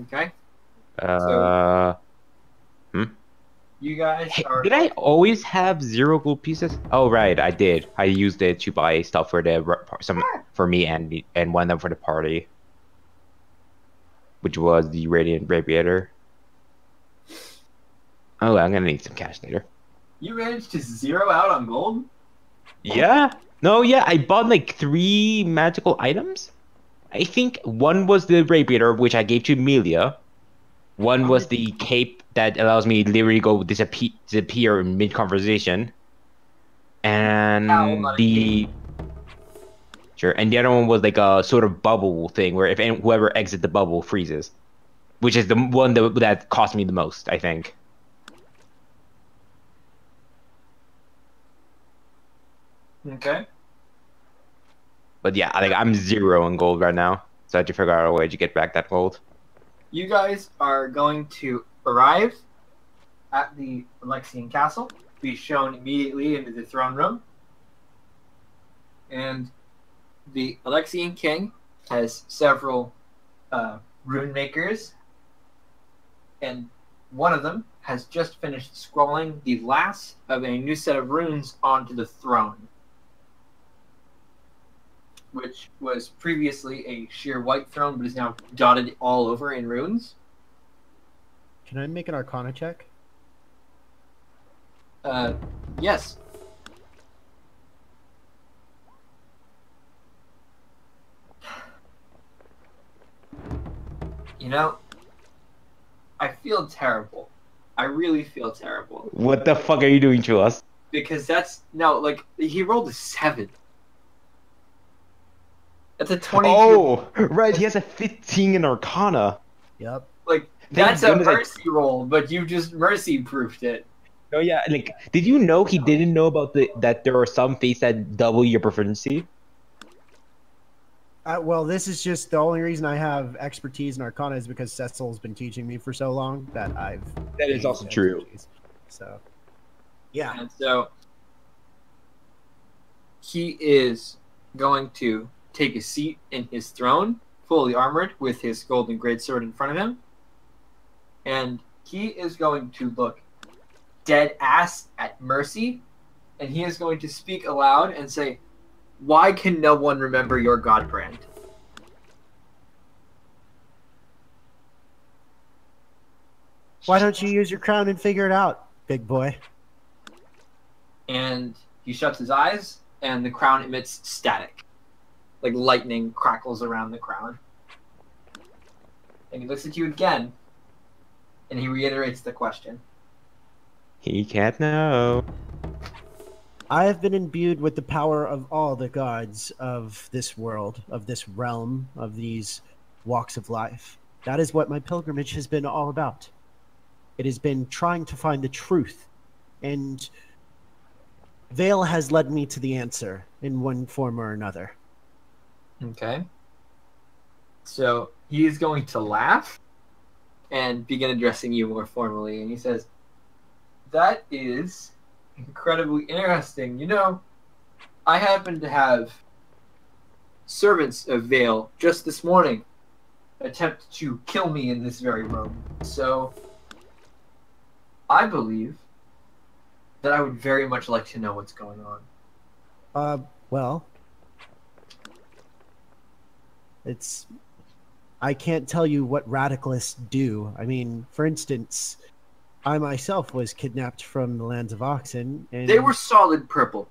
Okay. You guys Hey, are... did I always have 0 gold pieces? Oh right, I did. I used it to buy stuff for for me and one of them for the party, which was the radiant radiator. Oh, I'm gonna need some cash later. You managed to zero out on gold? Yeah. No, yeah, I bought like 3 magical items. I think one was the radiator, which I gave to Amelia. One was the cape that allows me to literally go disappear in mid-conversation. And Sure, and the other one was like a sort of bubble thing where if whoever exits the bubble freezes. Which is the one that cost me the most, I think. Okay. But yeah, I'm 0 in gold right now. So I have to figure out a way to get back that gold. You guys are going to arrive at the Alexian Castle, be shown immediately into the throne room. And the Alexian King has several rune makers, and one of them has just finished scrolling the last of a new set of runes onto the throne, which was previously a sheer white throne, but is now dotted all over in runes. Can I make an Arcana check? Yes. You know, I feel terrible. I really feel terrible. What the fuck are you doing to us? Because he rolled a 7. That's a 22. Oh, right. He has a 15 in Arcana. Yep. Like, Thank that's a goodness I- mercy roll, but you just mercy proofed it. Oh yeah, like, did you know he didn't know about that there are some fates that double your proficiency? Well, this is just the only reason I have expertise in Arcana is because Cecil's been teaching me for so long that I've. That is gained also true. expertise. So, yeah. And so he is going to take a seat in his throne, fully armored, with his golden greatsword in front of him. And he is going to look dead ass at Mercy, and he is going to speak aloud and say, "Why can no one remember your god brand?" Why don't you use your crown and figure it out, big boy? And he shuts his eyes, and the crown emits static. Like lightning crackles around the crown. And he looks at you again, and he reiterates the question. He can't know. I have been imbued with the power of all the gods of this world, of this realm, of these walks of life. That is what my pilgrimage has been all about. It has been trying to find the truth, and Vale has led me to the answer in one form or another. Okay. So he is going to laugh and begin addressing you more formally. And he says, "That is incredibly interesting. You know, I happen to have servants of Vale just this morning attempt to kill me in this very room. So I believe that I would very much like to know what's going on." Well, I can't tell you what radicalists do. I mean, for instance, I myself was kidnapped from the lands of Oxen, and They were solid purple.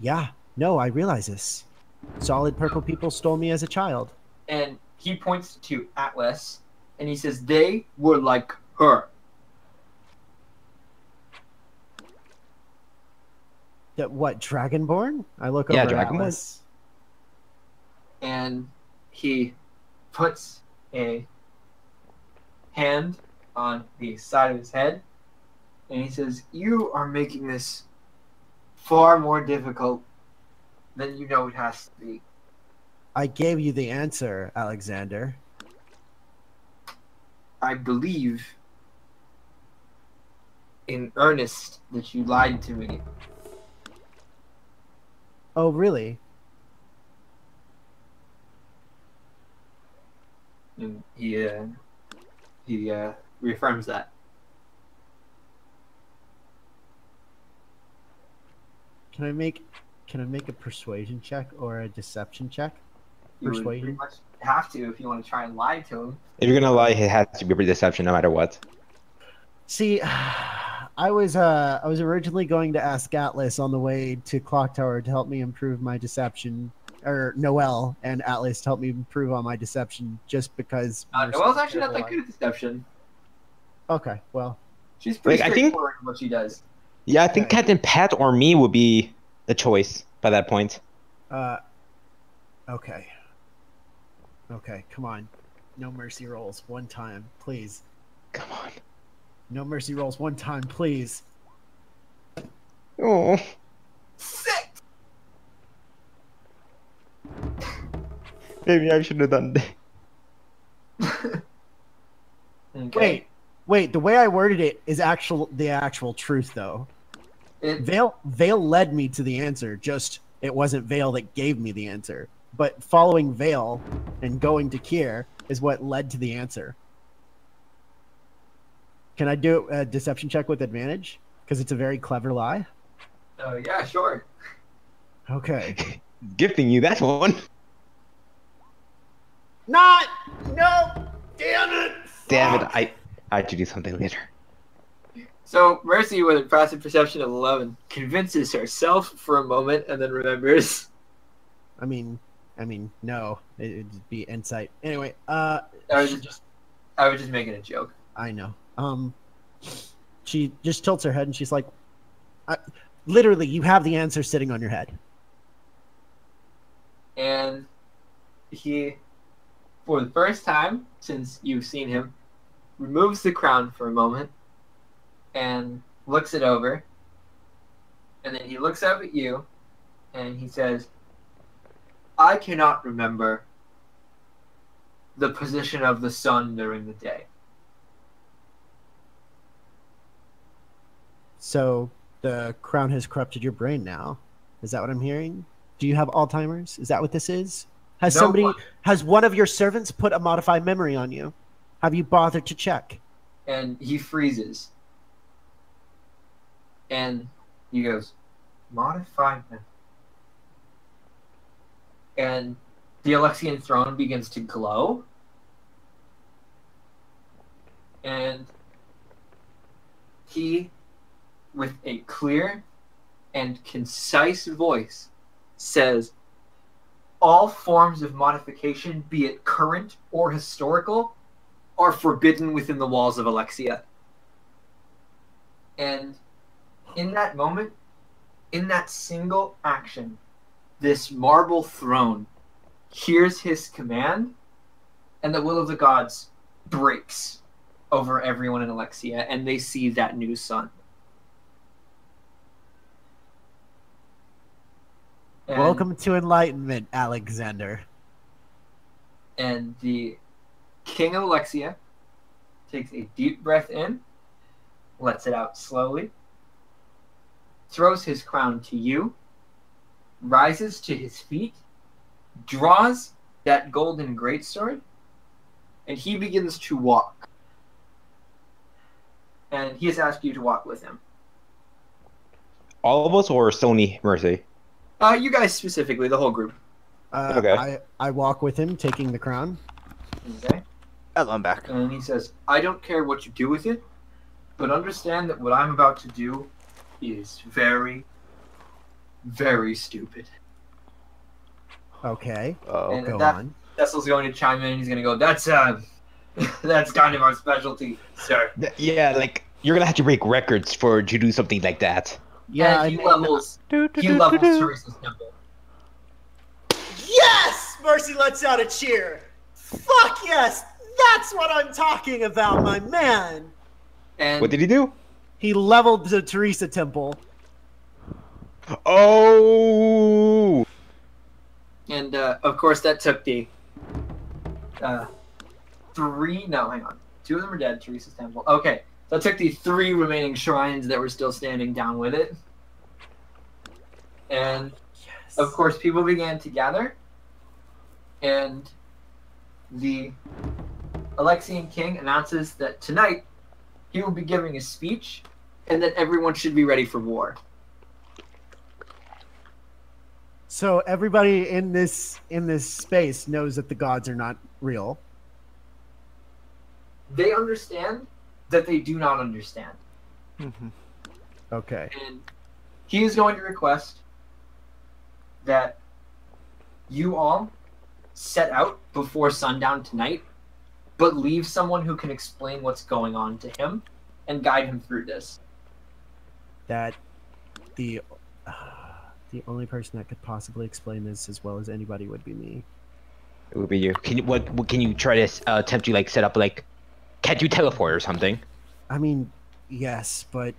yeah, no, I realize this. Solid purple people stole me as a child. And he points to Atlas, and he says, "They were like her." That what, Dragonborn? I look Yeah, over at Dragonborn. Atlas. And he puts a hand on the side of his head, and he says, "You are making this far more difficult than you know it has to be." I gave you the answer, Alexander. I believe in earnest that you lied to me. Oh, really? And he reaffirms that. Can I make a persuasion check or a deception check? You would Persuasion? pretty much have to if you want to try and lie to him. If you're gonna lie, it has to be a deception no matter what. See, I was originally going to ask Atlas on the way to Clock Tower to help me improve my deception, or Noelle and Atlas to help me improve on my deception, just because. Noelle's actually not that good at deception. Okay, well, She's pretty Like, I think- straightforward in what she does. Yeah, I think Okay. Captain Pat or me would be the choice by that point. okay, come on, no mercy rolls one time, please. Come on. No mercy rolls one time, please. Oh. Sick! Maybe I should have done that. Okay. Wait. The way I worded it is the actual truth, though. Vale led me to the answer. Just it wasn't Vale that gave me the answer. But following Vale and going to Kier is what led to the answer. Can I do a deception check with advantage? Because it's a very clever lie. Oh, yeah, sure. Okay. Gifting you that one. No! Damn it! Damn it, I had to do something later. So, Mercy, with a passive perception of 11, convinces herself for a moment and then remembers. I mean, no. It'd be insight. Anyway, I was just making a joke. I know. She just tilts her head and she's like, literally, you have the answer sitting on your head. And he, for the first time since you've seen him, removes the crown for a moment and looks it over. And then he looks up at you and he says, I cannot remember the position of the sun during the day. So the crown has corrupted your brain now. Is that what I'm hearing? Do you have Alzheimer's? Is that what this is? Has one of your servants put a modified memory on you? Have you bothered to check? And he freezes. And he goes, modified memory. And the Alexian throne begins to glow. And he, with a clear and concise voice, says, all forms of modification, be it current or historical, are forbidden within the walls of Alexia. And in that moment, in that single action, this marble throne hears his command, and the will of the gods breaks over everyone in Alexia, and they see that new sun. And, Welcome to enlightenment, Alexander. And the king of Alexia takes a deep breath in, lets it out slowly, throws his crown to you, rises to his feet, draws that golden greatsword, and he begins to walk. And he has asked you to walk with him. All of us or Sony Mercy? You guys specifically, the whole group. Okay. I walk with him, taking the crown. Okay? I'm back. And he says, I don't care what you do with it, but understand that what I'm about to do is very, very stupid. Okay. Oh, Go that- on. Tessel's going to chime in and he's going to go, that's that's kind of our specialty, sir. Yeah, like you're gonna have to break records to do something like that. Yeah, And he levels Teresa's temple. Yes! Mercy lets out a cheer. Fuck yes! That's what I'm talking about, my man. And What did he do? He leveled the Teresa temple. Oh! And of course, that took the hang on. 2 of them are dead, Teresa's temple. Okay, that took the 3 remaining shrines that were still standing down with it. And Yes. of course, people began to gather. And the Alexian king announces that tonight he will be giving a speech and that everyone should be ready for war. So everybody in this space knows that the gods are not real. They understand that they do not understand. Okay. And he is going to request that you all set out before sundown tonight, but leave someone who can explain what's going on to him and guide him through this. That the only person that could possibly explain this as well as anybody would be me. It would be you. What can you try to attempt to set up can't you teleport or something? I mean, yes, but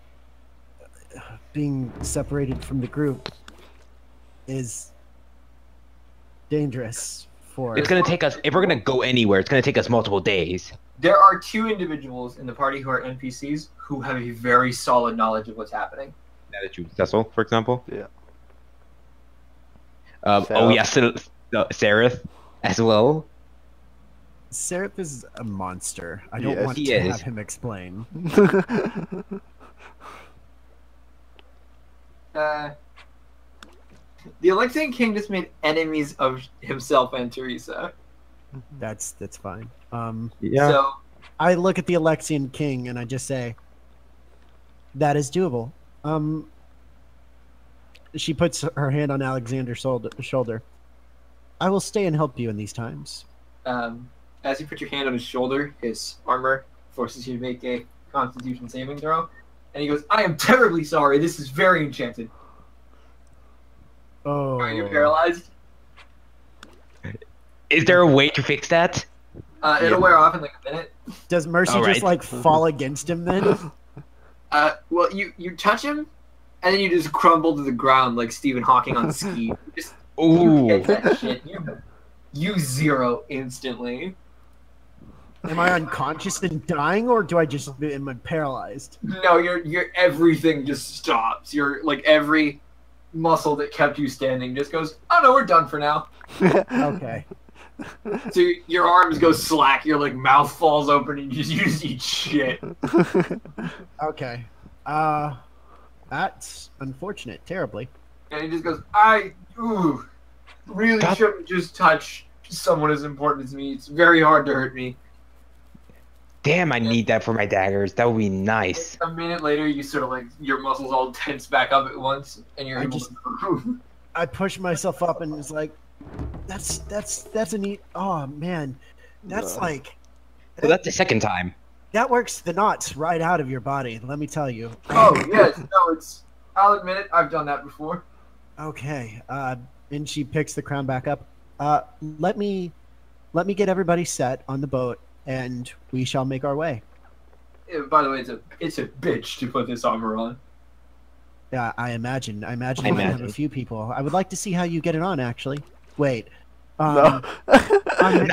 being separated from the group is dangerous for... It's gonna take us, if we're gonna go anywhere, it's gonna take us multiple days. There are 2 individuals in the party who are NPCs who have a very solid knowledge of what's happening. That is you, Cecil, for example. Yeah. Oh yeah, Seraph as well. Seraph is a monster. I don't Yes, want he to is. have him explain. The Alexian king just made enemies of himself and Teresa. That's fine. Yeah. So I look at the Alexian king and I just say, that is doable. She puts her hand on Alexander's shoulder. I will stay and help you in these times. as you put your hand on his shoulder, his armor forces you to make a Constitution saving throw, and he goes, "I am terribly sorry. This is very enchanted. Oh. Are you paralyzed? Is there a way to fix that? It'll wear off in like a minute. Does Mercy All just right. like fall against him then? Well, you touch him, and then you just crumble to the ground like Stephen Hawking on ski. You just Ooh. hit that shit. You zero instantly. Am I unconscious and dying, or do I just am I paralyzed? No, your everything just stops. Your like every muscle that kept you standing just goes, "Oh no, we're done for now." Okay. So your arms go slack. Your like mouth falls open, and you just eat shit. Okay. That's unfortunate. Terribly. And he just goes, "I really That- shouldn't just touch someone as important as me. It's very hard to hurt me." Damn, I need that for my daggers. That would be nice. A minute later, you sort of like your muscles all tense back up at once, and you're I able just- to move. I push myself up and it's like, that's a neat. Oh man, that's No. like Well, that's the second time. that works the knots right out of your body. Let me tell you. Oh yes, no, it's. I'll admit it. I've done that before. Okay. And she picks the crown back up. Let me get everybody set on the boat, and we shall make our way. By the way, it's a bitch to put this armor on. Yeah, I imagine. I imagine I we have a imagine. few people. I would like to see how you get it on. Actually, wait. No. I'm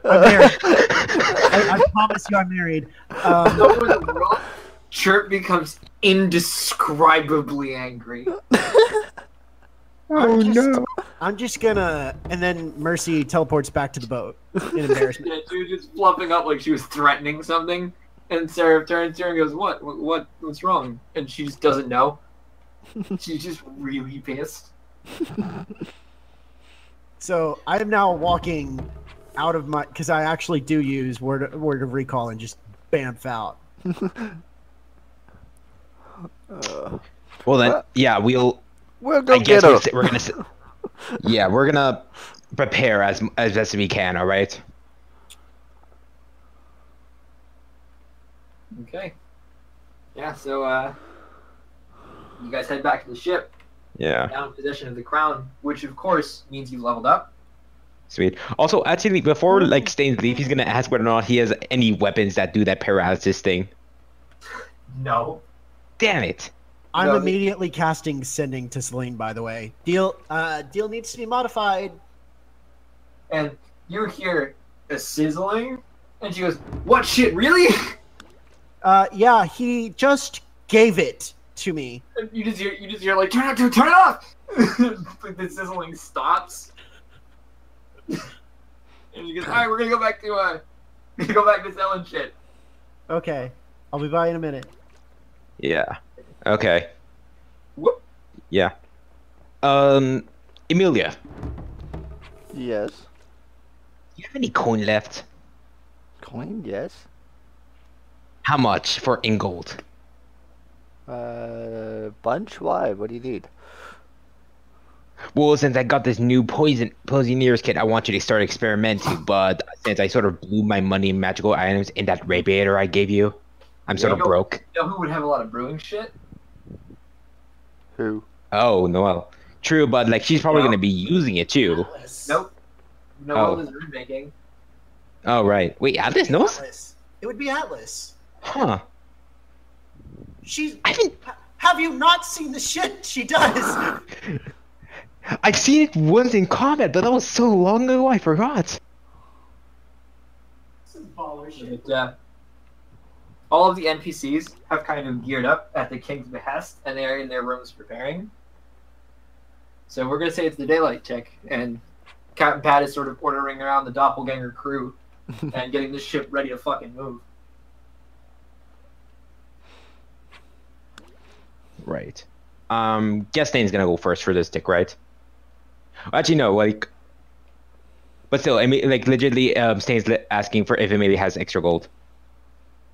married. I promise you, I'm married. Over the world, Chirp becomes indescribably angry. I'm just gonna, and then Mercy teleports back to the boat in embarrassment. Yeah, she was just fluffing up like she was threatening something, and Sarah turns to her and goes, What's wrong?" And she just doesn't know. She's just really pissed. So I am now walking out of my, because I actually do use word of recall and just bamf out. Well then, yeah, we'll. We'll go I guess get her. we're gonna. Yeah, we're gonna prepare as best we can. All right. Okay. Yeah, so you guys head back to the ship, Yeah. now in possession of the crown, which of course means you've leveled up. Sweet. Also, actually, before like Stains leave, he's gonna ask whether or not he has any weapons that do that paralysis thing. No. Damn it. I'm No, immediately casting sending to Celine. By the way, deal needs to be modified. And you hear a sizzling, and she goes, "What shit, really?" Yeah, he just gave it to me. And you just hear like, turn it off! Like the sizzling stops. And she goes, "Alright, we're gonna go back to selling shit." Okay, I'll be by in a minute. Yeah. Okay. Whoop. Yeah. Emilia, Yes. do you have any coin left? Coin? Yes. How much for in gold? Bunch? Why? What do you need? Well, since I got this new Poisoneers kit, I want you to start experimenting. But since I sort of blew my money in magical items in that radiator I gave you, I'm sort of Yeah. broke. You know who would have a lot of brewing shit? Who? Oh, Noelle. True, but like she's probably No. gonna be using it too. Atlas. Nope. No Oh. one is rune making. Oh right. Wait, Atlas knows? Atlas. It would be Atlas. Huh. She's. I haven't. Have you not seen the shit she does? I've seen it once in combat, but that was so long ago I forgot. Some baller shit. But, all of the NPCs have kind of geared up at the king's behest, and they are in their rooms preparing. So we're gonna say it's the daylight check, and Captain Pat is sort of ordering around the doppelganger crew and getting the ship ready to fucking move. Right. Guestain's gonna go first for this tick, right? Actually, no. Like, but still, I mean, like, legitimately, Stain's asking for if Emilia has extra gold.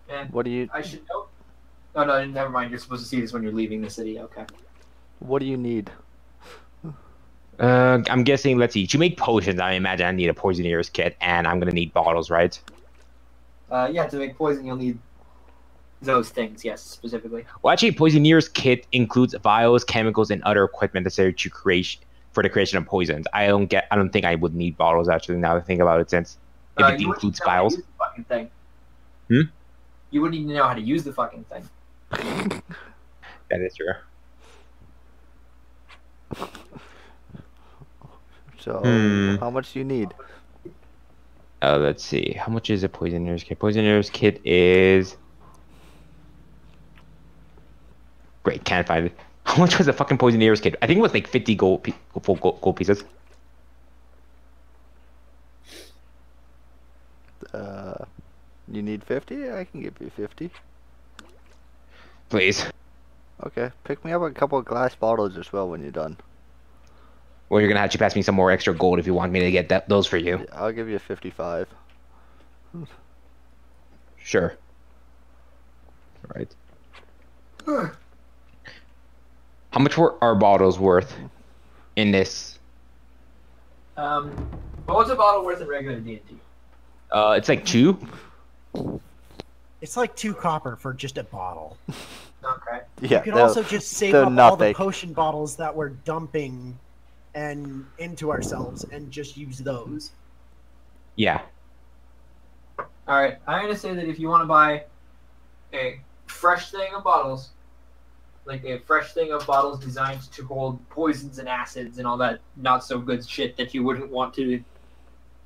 And What do you? I should know. Oh no, never mind. You're supposed to see this when you're leaving the city. Okay. What do you need? I'm guessing. Let's see. To make potions, I imagine I need a poisoner's kit, and I'm gonna need bottles, right? Yeah, to make poison, you'll need those things. Yes, specifically. Well, actually, poisoner's kit includes vials, chemicals, and other equipment necessary to create for the creation of poisons. I don't think I would need bottles actually. Now that I think about it, since if it You wouldn't includes know how to vials. use the fucking thing. Hmm? You wouldn't even know how to use the fucking thing. That is true. So, Hmm. how much do you need? Let's see. How much is a poisoner's kit? Poisoner's kit is. Great, can't find it. How much was a fucking poisoner's kit? I think it was like 50 gold pieces. You need 50? I can give you 50. Please. Okay, pick me up a couple of glass bottles as well when you're done. Well, you're gonna have to pass me some more extra gold if you want me to get those for you. Yeah, I'll give you 55. Sure. All right. How much were our bottles worth in this? But what's a bottle worth in regular D&D? It's like 2. It's like 2 copper for just a bottle. Okay. Yeah, You could also just save they're up all the nothing. potion bottles that we're dumping and into ourselves and just use those. Yeah. All right. I'm gonna say that if you want to buy a fresh thing of bottles, like a fresh thing of bottles designed to hold poisons and acids and all that not so good shit that you wouldn't want to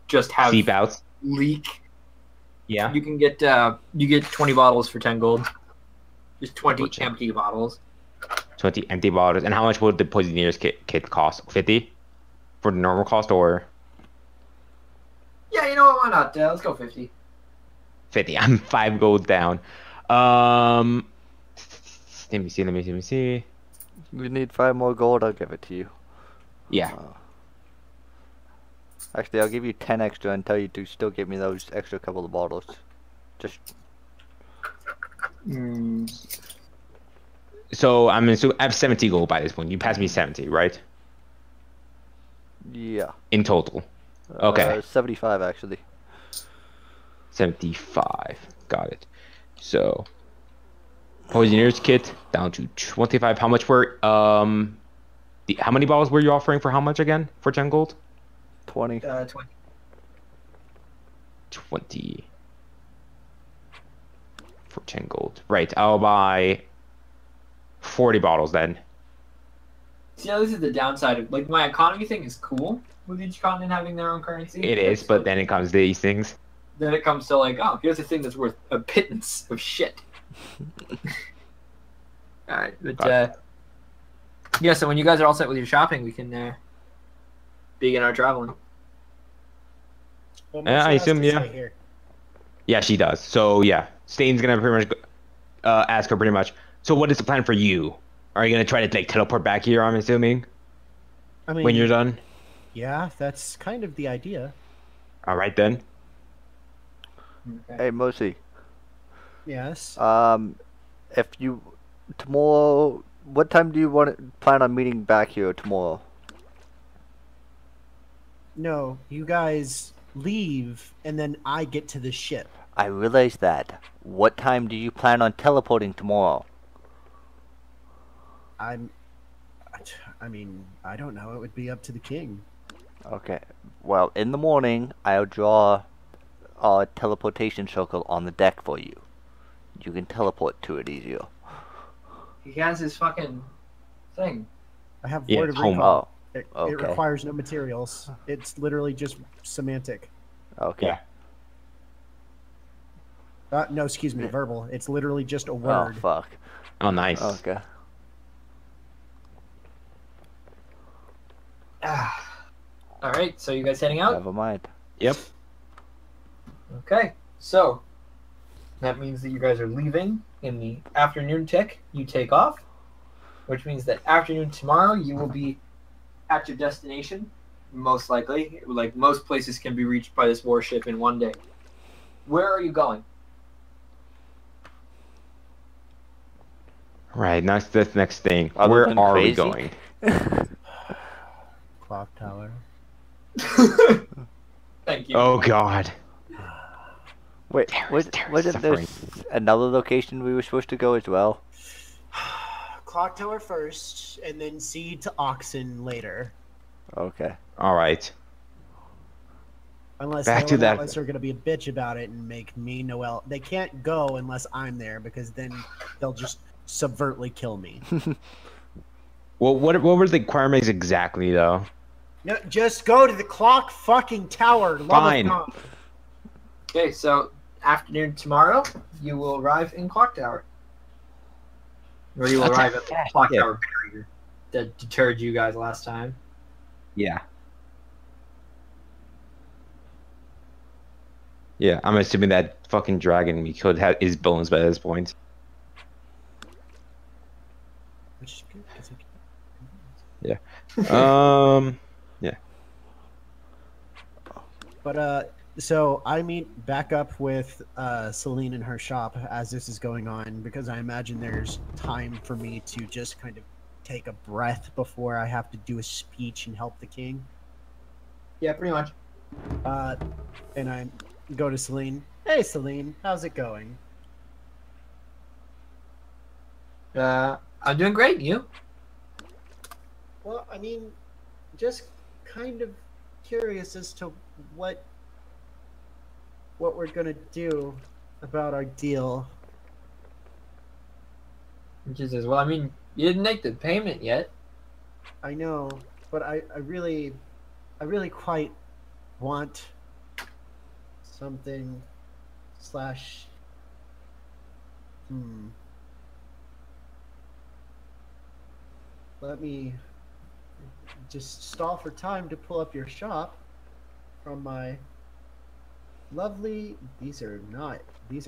just have Seep outs. leak, Yeah. you can get 20 bottles for 10 gold. Just 20 Gotcha. empty bottles. 20 empty bottles. And how much would the poisoner's kit cost? 50 for the normal cost, or Yeah, you know what? Why not? Let's go 50. 50? I'm 5 gold down. Let me see. You need 5 more gold, I'll give it to you. Yeah. Actually, I'll give you 10 extra and tell you to still give me those extra couple of bottles. Just So I have 70 gold by this point. You passed me 70, right? yeah. In total. Okay. 75 actually. 75. Got it. So poisoner's kit down to 25. How much were how many bottles were you offering for how much again? For 10 gold? 20. 20. 20 for 10 gold. Right. I'll buy 40 bottles then. See, now this is the downside of like my economy thing is cool with each continent having their own currency. It is, but then it comes to these things. Then it comes to like, oh, here's a thing that's worth a pittance of shit. All right, but yeah. So when you guys are all set with your shopping, we can begin our traveling. Well, Yeah, I Mercy has assume, to yeah. stay here. Yeah, she does. So yeah, Stain's gonna pretty much ask her pretty much. So what is the plan for you? Are you gonna try to like teleport back here? I'm assuming I mean, when you're done. yeah, that's kind of the idea. All right then. Okay. Hey, Mosi. Yes. If you tomorrow, what time do you plan on meeting back here tomorrow? No, you guys leave, and then I get to the ship. I realize that. What time do you plan on teleporting tomorrow? I mean, I don't know. It would be up to the king. Okay. Well, in the morning, I'll draw a teleportation circle on the deck for you. You can teleport to it easier. He has his fucking thing. I have Yeah, word it's of home. recall. Oh, It okay. requires no materials. It's literally just semantic. Okay. Yeah. No, excuse me, verbal. It's literally just a Oh, word. fuck. Oh, nice. Okay. All right, so you guys heading out? Never mind. Yep. Okay, so that means that you guys are leaving in the afternoon tick. You take off, which means that afternoon tomorrow you will be at your destination, most likely. Like most places can be reached by this warship in one day. Where are you going? Right. That's the next thing. Other Where than are we crazy? going? clock tower. Thank you. Oh God. Wait, Terrorist wasn't there suffering. another location we were supposed to go as well? Clock tower first, and then seed to oxen later. Okay. All right. Unless Back Hale to and that. Atlas are going to be a bitch about it and make me Noel. They can't go unless I'm there because then they'll just subvertly kill me. Well, what were the requirements exactly though? No, just go to the clock fucking tower. Love Fine. of God. Okay, so afternoon tomorrow, you will arrive in Clock Tower. Or you will Okay. arrive at the Clock Yeah. Tower barrier that deterred you guys last time. Yeah. Yeah, I'm assuming that fucking dragon we killed is bones by this point. Which is good, 'cause I Yeah. But so I meet back up with Celine in her shop as this is going on because I imagine there's time for me to just kind of take a breath before I have to do a speech and help the king. Yeah, pretty much. And I go to Celine. Hey, Celine, how's it going? I'm doing great. You? Well, I mean, just kind of curious as to what we're gonna do about our deal. She says, well, I mean, you didn't make the payment yet. I know, but I really quite want something slash let me just stall for time to pull up your shop from my lovely these are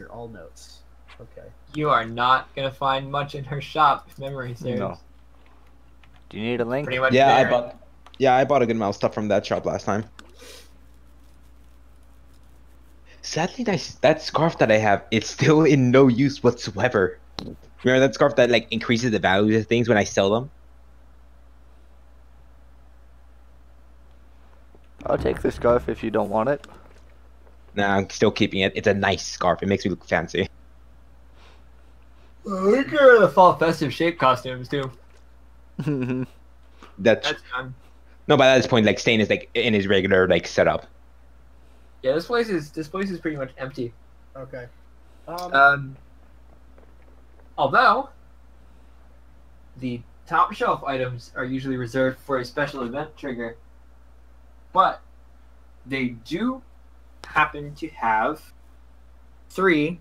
all notes. Okay. You are not going to find much in her shop, if memory serves. No. Do you need a link? Pretty much Yeah, there. I bought a good amount of stuff from that shop last time. Sadly, that scarf that I have, it's still in no use whatsoever. Remember that scarf that like increases the value of things when I sell them? I'll take the scarf if you don't want it. Nah, I'm still keeping it. It's a nice scarf. It makes me look fancy. We can wear the fall festive shape costumes, too. That's That's fun. no, by that point, like Stain is like in his regular like setup. Yeah, this place is pretty much empty. Okay. Although the top shelf items are usually reserved for a special event trigger, but they do happen to have 3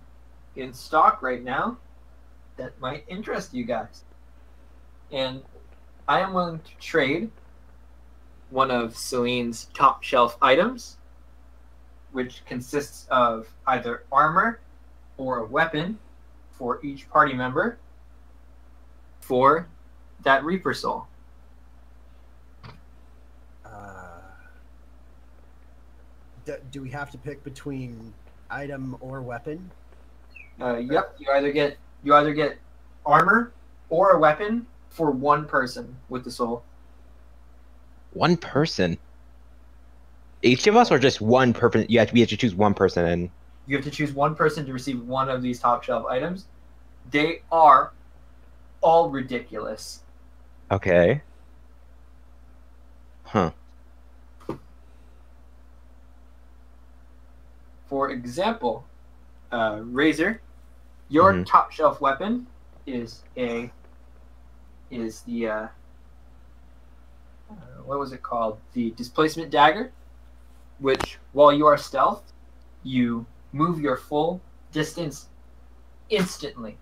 in stock right now that might interest you guys. And I am willing to trade one of Celine's top shelf items, which consists of either armor or a weapon for each party member, for that Reaper Soul. Do we have to pick between item or weapon? Yep, you either get armor or a weapon for one person with the soul. One person. Each of us, or just one person? We have to choose one person, and You have to choose one person to receive one of these top shelf items. They are all ridiculous. okay. Huh. For example, Razor, your Mhm. top shelf weapon is what was it called? The displacement dagger, which while you are stealthed, you move your full distance instantly.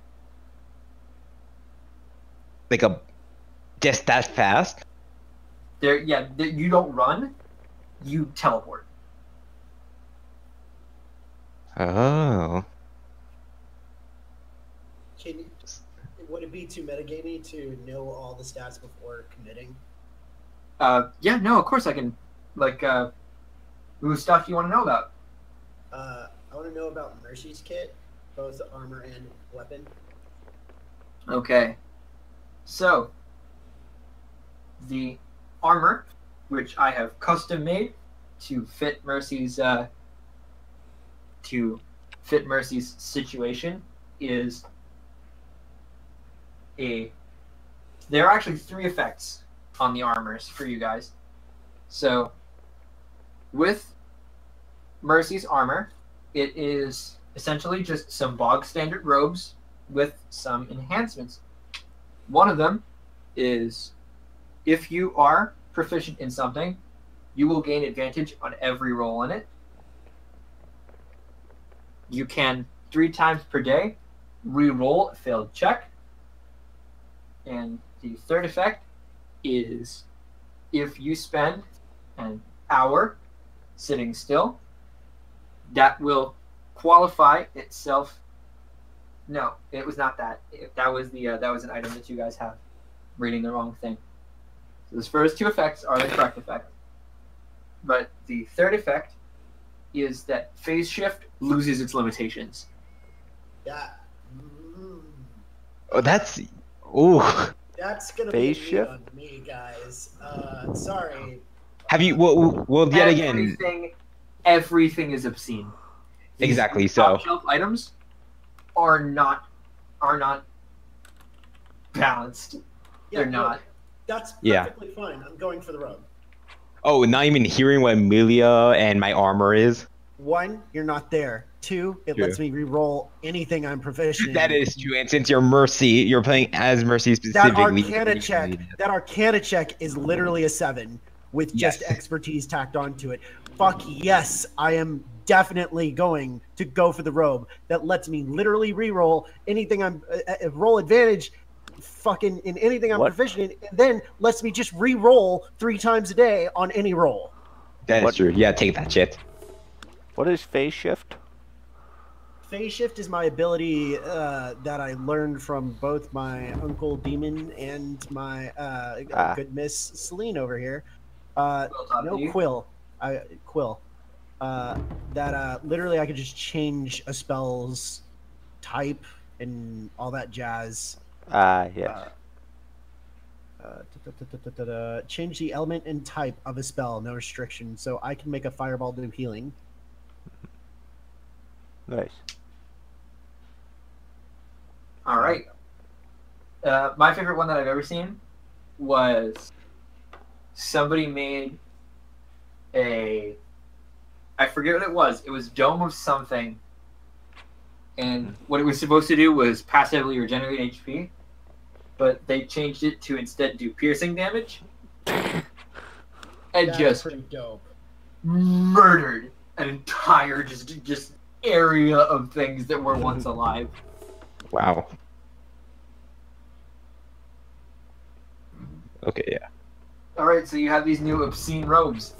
Like just that fast? You don't run, you teleport. Oh. Would it be too metagamey to know all the stats before committing? Yeah, no, of course I can. Like, whose stuff do you want to know about? I want to know about Mercy's kit, both armor and weapon. Okay. So, the armor which I have custom made to fit Mercy's situation, is there are actually 3 effects on the armors for you guys. So with Mercy's armor, it is essentially just some bog standard robes with some enhancements. One of them is if you are proficient in something, you will gain advantage on every roll in it. You can 3 times per day re-roll a failed check. And the third effect is if you spend an hour sitting still, that will qualify itself. No, it was not that. That was an item that you guys have. Reading the wrong thing. So those first 2 effects are the correct effect. But the third effect is that phase shift loses its limitations. Yeah. Oh, that's. Ooh. That's gonna Phase be a shift? on me, guys. Sorry. Have you? Well, yet again. Everything is obscene. These Exactly. top So. shelf items are not balanced. Yeah, They're no, not. That's Yeah. perfectly fine. I'm going for the robe. Oh, not even hearing what Amelia and my armor is. 1, you're not there. 2, it True. lets me re-roll anything I'm proficient in. That is true. And since you're Mercy, you're playing as Mercy That specifically. Arcana check is literally a 7 with just Yes. expertise tacked onto it. Fuck yes, I am definitely going to go for the robe that lets me literally re-roll anything I'm roll advantage fucking in anything I'm What? proficient in, and then lets me just re-roll 3 times a day on any roll. That is What? true. Yeah, take that shit. What is phase shift? Phase shift is my ability that I learned from both my uncle Demon and my good Miss Celine over here. No, Quill. Quill. That literally I could just change a spell's type and all that jazz. Yes. Change the element and type of a spell, no restriction. So I can make a fireball do healing. Nice. All right. My favorite one that I've ever seen was somebody made I forget what it was. It was Dome of something. And what it was supposed to do was passively regenerate HP. But they changed it to instead do piercing damage. And That's just pretty dope. murdered an entire just area of things that were once alive. Wow. Okay, yeah. All right, so you have these new obscene robes.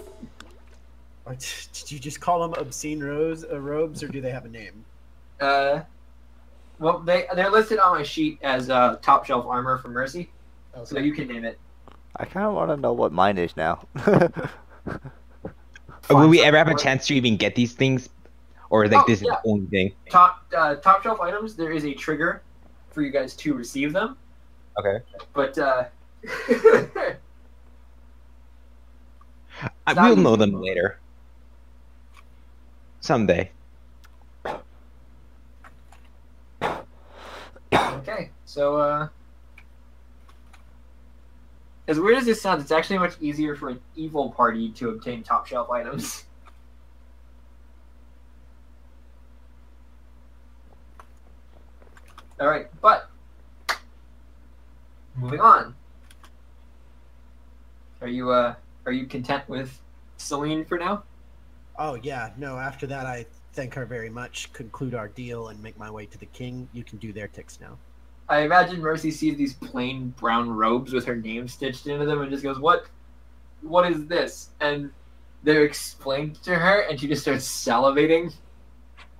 Did you just call them obscene robes, or do they have a name? Well, they're listed on my sheet as top shelf armor for Mercy, so Okay. you can name it. I kind of want to know what mine is now. Will we Fine, ever have a so- chance to even get these things? Or like Oh, this is yeah. the only thing? Top shelf items. There is a trigger for you guys to receive them, Okay. but We'll know them later. Someday. okay. So as weird as this sounds, it's actually much easier for an evil party to obtain top shelf items. All right, but moving on. Are you content with Celine for now? Oh yeah, no. After that, I thank her very much. Conclude our deal and make my way to the king. You can do their ticks now. I imagine Mercy sees these plain brown robes with her name stitched into them and just goes, "What? What is this?" And they're explained to her, and she just starts salivating.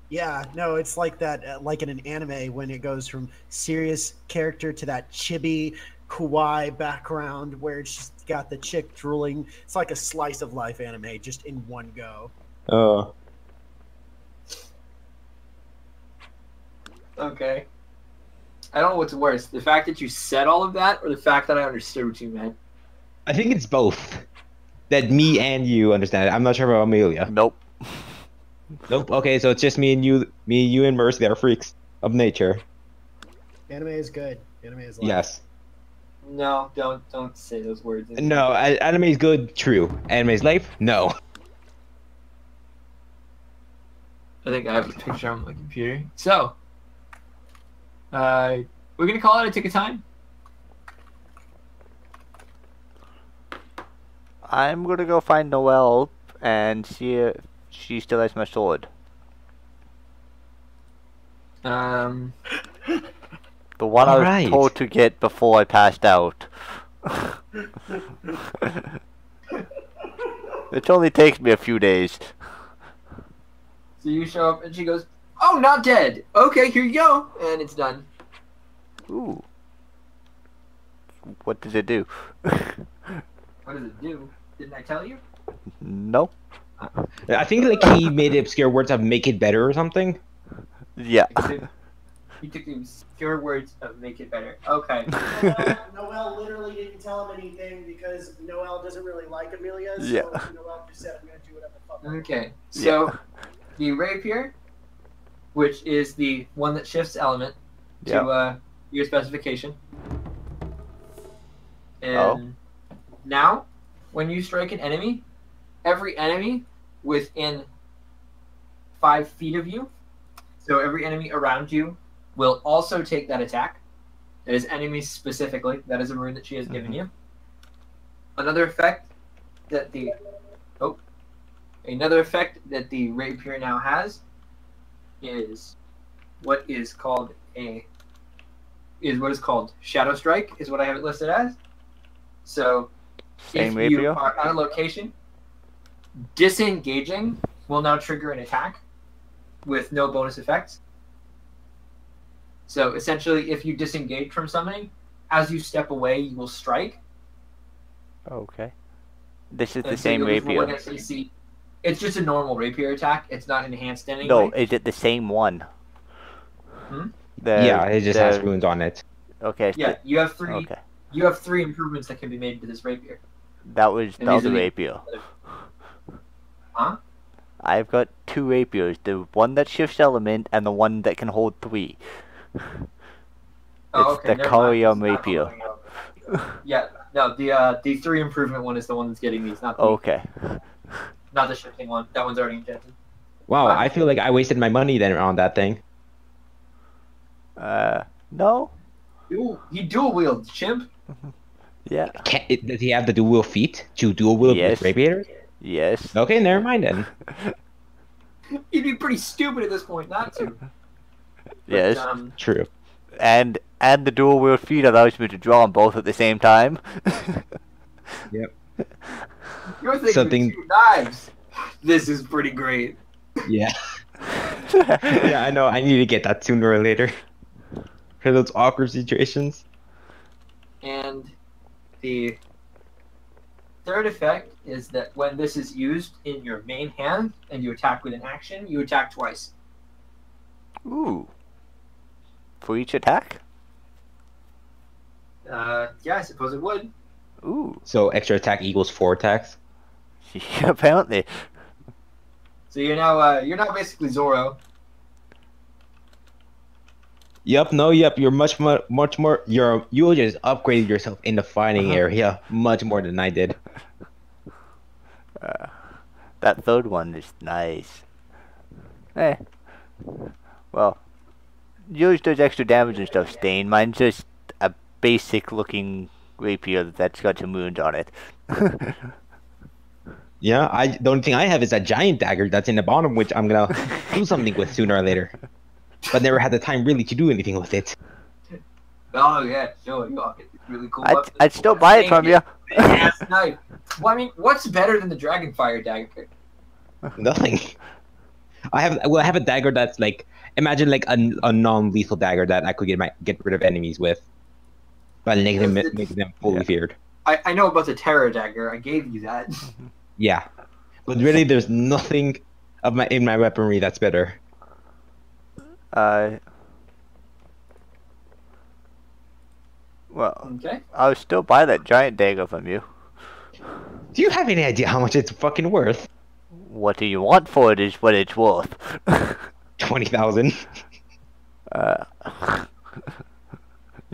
Yeah, no, it's like that, like in an anime when it goes from serious character to that chibi kawaii background where it's just got the chick drooling. It's like a slice of life anime just in one go. Oh. Okay. I don't know what's worse, the fact that you said all of that, or the fact that I understood what you meant. I think it's both. that me and you understand it. I'm not sure about Amelia. Nope. Nope. Okay, so it's just me and you and Mercy that are freaks of nature. Anime is good. Anime is life. Yes. No, don't say those words. No, anime is good. True. Anime is life. No. I think I have a picture on my computer. So, we're gonna call it a tick of time. I'm gonna go find Noelle and see if she still has my sword. Um, The one I was Alright. told to get before I passed out. It only takes me a few days. so you show up and she goes, "Oh, not dead. Okay, here you go," and it's done. Ooh. What does it do? What does it do? Didn't I tell you? No. I think like he made the obscure words of "make it better" or something. Yeah. He took the obscure words of "make it better." Okay. Noelle literally didn't tell him anything because Noelle doesn't really like Amelia. So Yeah. Noelle just said, "I'm gonna do whatever the fuck." I want." Okay. So the rapier, which is the one that shifts element to your specification, and now when you strike an enemy, every enemy within 5 feet of you, so every enemy around you, will also take that attack. That is enemies specifically. That is a rune that she has given you. Another effect that the rapier now has is what is called Shadow Strike, is what I have it listed as. So Same if you rapier? are on a location, disengaging will now trigger an attack with no bonus effects. So essentially, if you disengage from something, as you step away, you will strike. Okay. This is the And so same you'll just roll rapier. against AC. It's just a normal rapier attack. It's not enhanced in any No, way. is it the same one? Hmm? Yeah, it just has runes on it. Okay. Yeah, you have three. Okay. You have 3 improvements that can be made to this rapier. That was And the these are other the- rapier. Huh? I've got 2 rapiers. The one that shifts element and the one that can hold 3. Oh, It's okay. the never mind. Corium It's not rapier. going up. Yeah, no. The 3 improvement one is the one that's getting these, not the Okay. not the shifting one. That one's already enchanted. Wow, What? I feel like I wasted my money then on that thing. No? He dual wields, chimp. Yeah. Does he have the dual feet to dual wield Yes. with rapier? Yes. Okay, never mind then. He'd be pretty stupid at this point not to. But, Yes. True. And the dual wheel feet allows me to draw them both at the same time. Yep. You're thinking Something- of 2 knives. This is pretty great. Yeah. Yeah, I know. I need to get that sooner or later. For those awkward situations. And the third effect is that when this is used in your main hand and you attack with an action, you attack twice. Ooh. For each attack? Yeah, I suppose it would. Ooh. So extra attack equals 4 attacks. Apparently. So you're now basically Zoro. Yep, you're much more, you just upgraded yourself in the fighting area much more than I did. That third one is nice. Well, yours does extra damage and stuff, Stain. Mine's just a basic looking rapier that's got some wounds on it. Yeah, the only thing I have is that giant dagger that's in the bottom, which I'm gonna do something with sooner or later. But never had the time really to do anything with it. Oh yeah, sure. You all get this really cool. I'd still buy it from you. Ass knife. Well, I mean, what's better than the Dragonfire dagger? Nothing. I have a dagger that's like, imagine like a non-lethal dagger that I could get rid of enemies with, but making them fully feared. I know about the Terror dagger. I gave you that. Yeah, but really, there's nothing in my weaponry that's better. Well, Okay. I'll still buy that giant dagger from you. Do you have any idea how much it's fucking worth? What do you want for it is what it's worth. 20,000.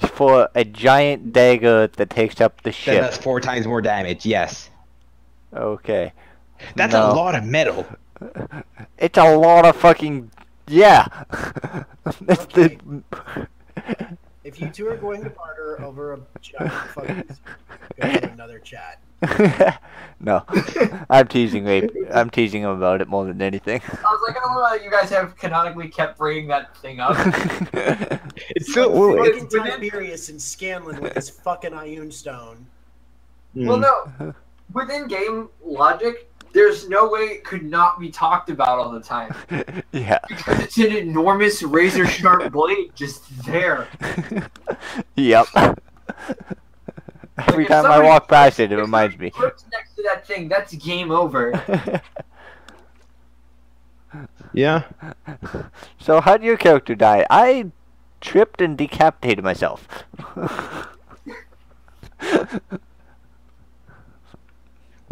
For a giant dagger that takes up the That ship. does 4 times more damage. Yes. Okay. That's No. a lot of metal. It's a lot of fucking... Yeah. That's Okay. the... If you two are going to barter over a giant fucking, go to another chat. No. I'm teasing Rape. I'm teasing him about it more than anything. I was like, I don't know how you guys have canonically kept bringing that thing up. It's so Fucking it's within- Tiberius and Scanlan with his fucking Ioun stone. Well, no. Within game logic, there's no way it could not be talked about all the time. Yeah. Because it's an enormous razor sharp blade just there. Yep. Every If time I somebody- walk past it, it if reminds somebody me. trips next to that thing, that's game over. Yeah. So how did your character die? I tripped and decapitated myself.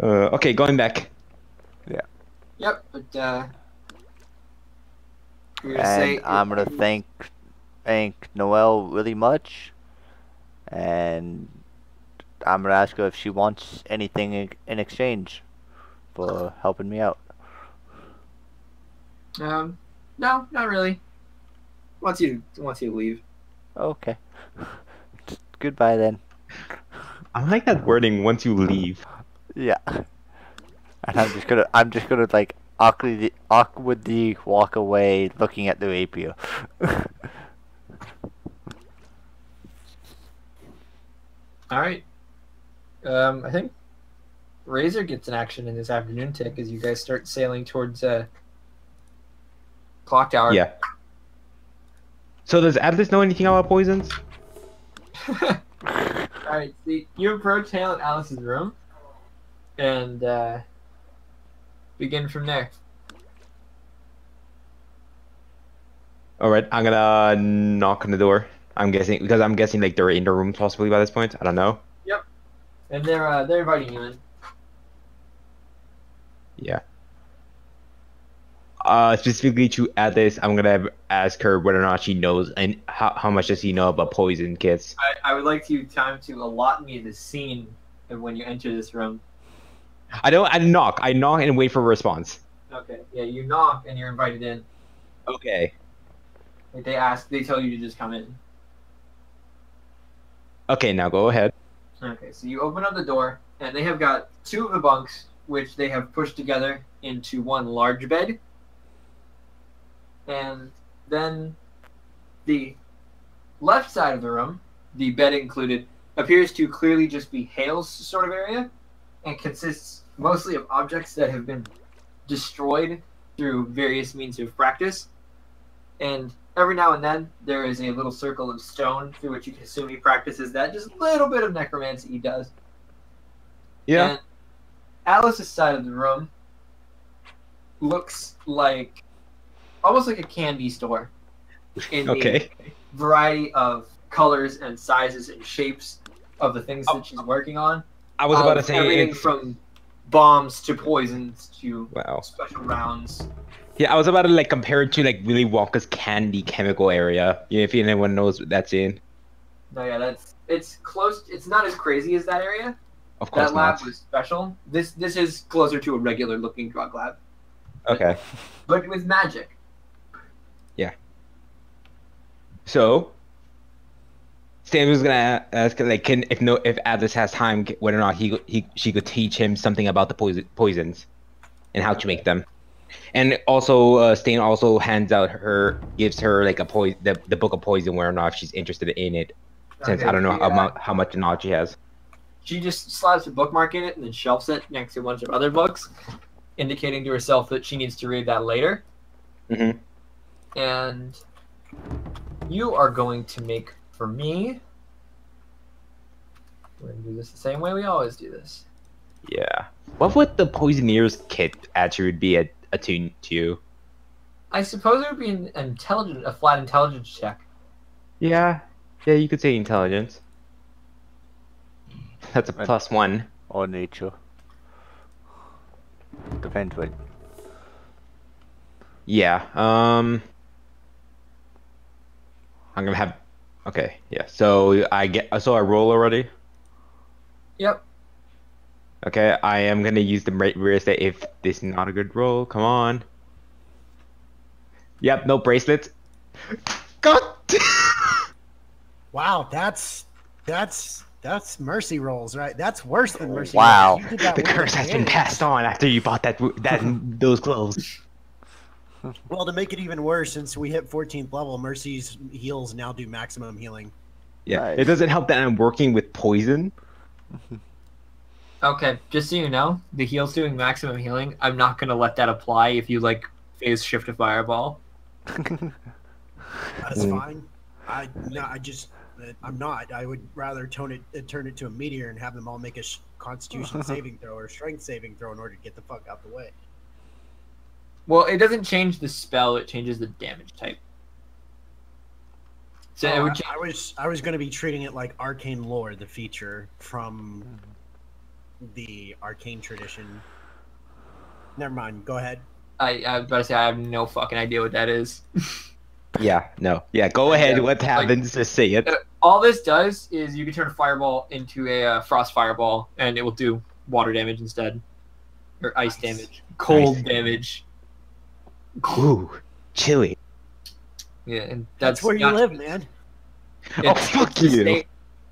Okay, going back. Yep, but we were And saying I'm gonna thank Noelle really much, and I'm gonna ask her if she wants anything in exchange for helping me out. no, not really. Wants you to leave. Okay. Goodbye then. I like that wording. Once you leave. Yeah. And I'm just gonna like awkwardly walk away, looking at the rapier. All right. I think Razor gets an action in this afternoon tick as you guys start sailing towards Clock Tower. Yeah. So does Atlas know anything about poisons? All right. See, you approach Hale and Alice's room, and begin from there. All right, I'm gonna knock on the door. I'm guessing like they're in the room possibly by this point. I don't know. And they're inviting you in. Yeah. Specifically to Atlas, I'm gonna ask her whether or not she knows and how much does he know about poison kits. I would like time to allot me the scene of when you enter this room. I knock and wait for a response. Okay. Yeah, you knock and you're invited in. Okay. Like they tell you to just come in. Okay, now go ahead. Okay, so you open up the door, and they have got 2 of the bunks, which they have pushed together into one large bed. And then the left side of the room, the bed included, appears to clearly just be Hale's sort of area, and consists mostly of objects that have been destroyed through various means of practice. And every now and then, there is a little circle of stone through which you can assume he practices that. Just a little bit of necromancy he does. Yeah. And Alice's side of the room looks like almost like a candy store in Okay. the variety of colors and sizes and shapes of the things that she's working on. I was about to say everything it's, from bombs to poisons to wow. special rounds. Yeah, I was about to like compare it to like Willy Wonka's candy chemical area. Yeah, if anyone knows what that's in. No, yeah, it's close. It's not as crazy as that area. Of course That lab not. was special. This is closer to a regular looking drug lab, Okay. but with magic. So, Stan was gonna ask like, if Atlas has time, whether or not she could teach him something about the poisons, and how to make them, and also Stan also gives her like the book of poison, whether or not she's interested in it, since Okay, I don't know yeah. how much knowledge she has. She just slaps a bookmark in it and then shelves it next to a bunch of other books, indicating to herself that she needs to read that later. Mhm. And you are going to make, for me, we're going to do this the same way we always do this. Yeah. What would the Poisoneer's kit attribute be attuned to? I suppose it would be a flat intelligence check. Yeah. Yeah, you could say intelligence. That's a +1. Or nature. depends what. Yeah. I'm gonna have. Okay. Yeah. So I roll already. Yep. Okay. I am gonna use the real estate if this is not a good roll. Come on. Yep. No bracelets. God. Wow, that's mercy rolls, right? That's worse than mercy Wow. rolls. You did that The with curse has been advantage. passed on after you bought those clothes. Well, to make it even worse, since we hit 14th level, Mercy's heals now do maximum healing. Yeah. Nice. It doesn't help that I'm working with poison. Okay, just so you know, the heal's doing maximum healing. I'm not gonna let that apply if you like phase shift a fireball. That's fine. I'm not. I would rather turn it to a meteor and have them all make a Constitution saving throw or Strength saving throw in order to get the fuck out the way. Well, it doesn't change the spell; it changes the damage type. So it would change. I was going to be treating it like Arcane Lore, the feature from the Arcane tradition. Never mind. Go ahead. I was about to say I have no fucking idea what that is. Yeah. No. Yeah. Go ahead. Yeah, What happens? Just say it. All this does is you can turn a fireball into a frost fireball, and it will do water damage instead, or ice Nice. damage, cold Nice. damage. Ooh. Chilly. Yeah, and That's where you not- live, man. Oh, fuck the you. same-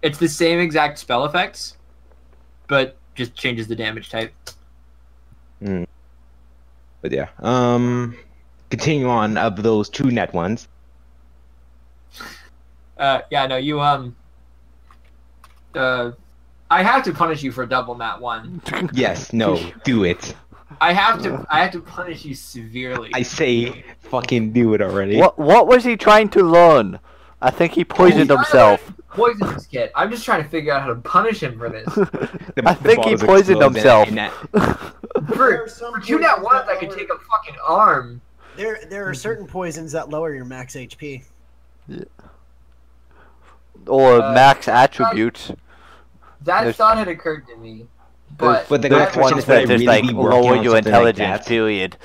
it's the same exact spell effects, but just changes the damage type. But yeah. Continue on of those two net ones. Yeah, no, you I have to punish you for double nat one. Yes. No. Do it. I have to punish you severely. I say, fucking do it already. What was he trying to learn? I think he poisoned himself. Poison this kid. I'm just trying to figure out how to punish him for this. I think he poisoned himself. For 2 nat ones, I could take a fucking arm. There are certain poisons that lower your max HP. Or max attributes. That There's- thought had occurred to me, but But the There's question ones is, would I that just really like be working lower on your something like intelligence. that? Period.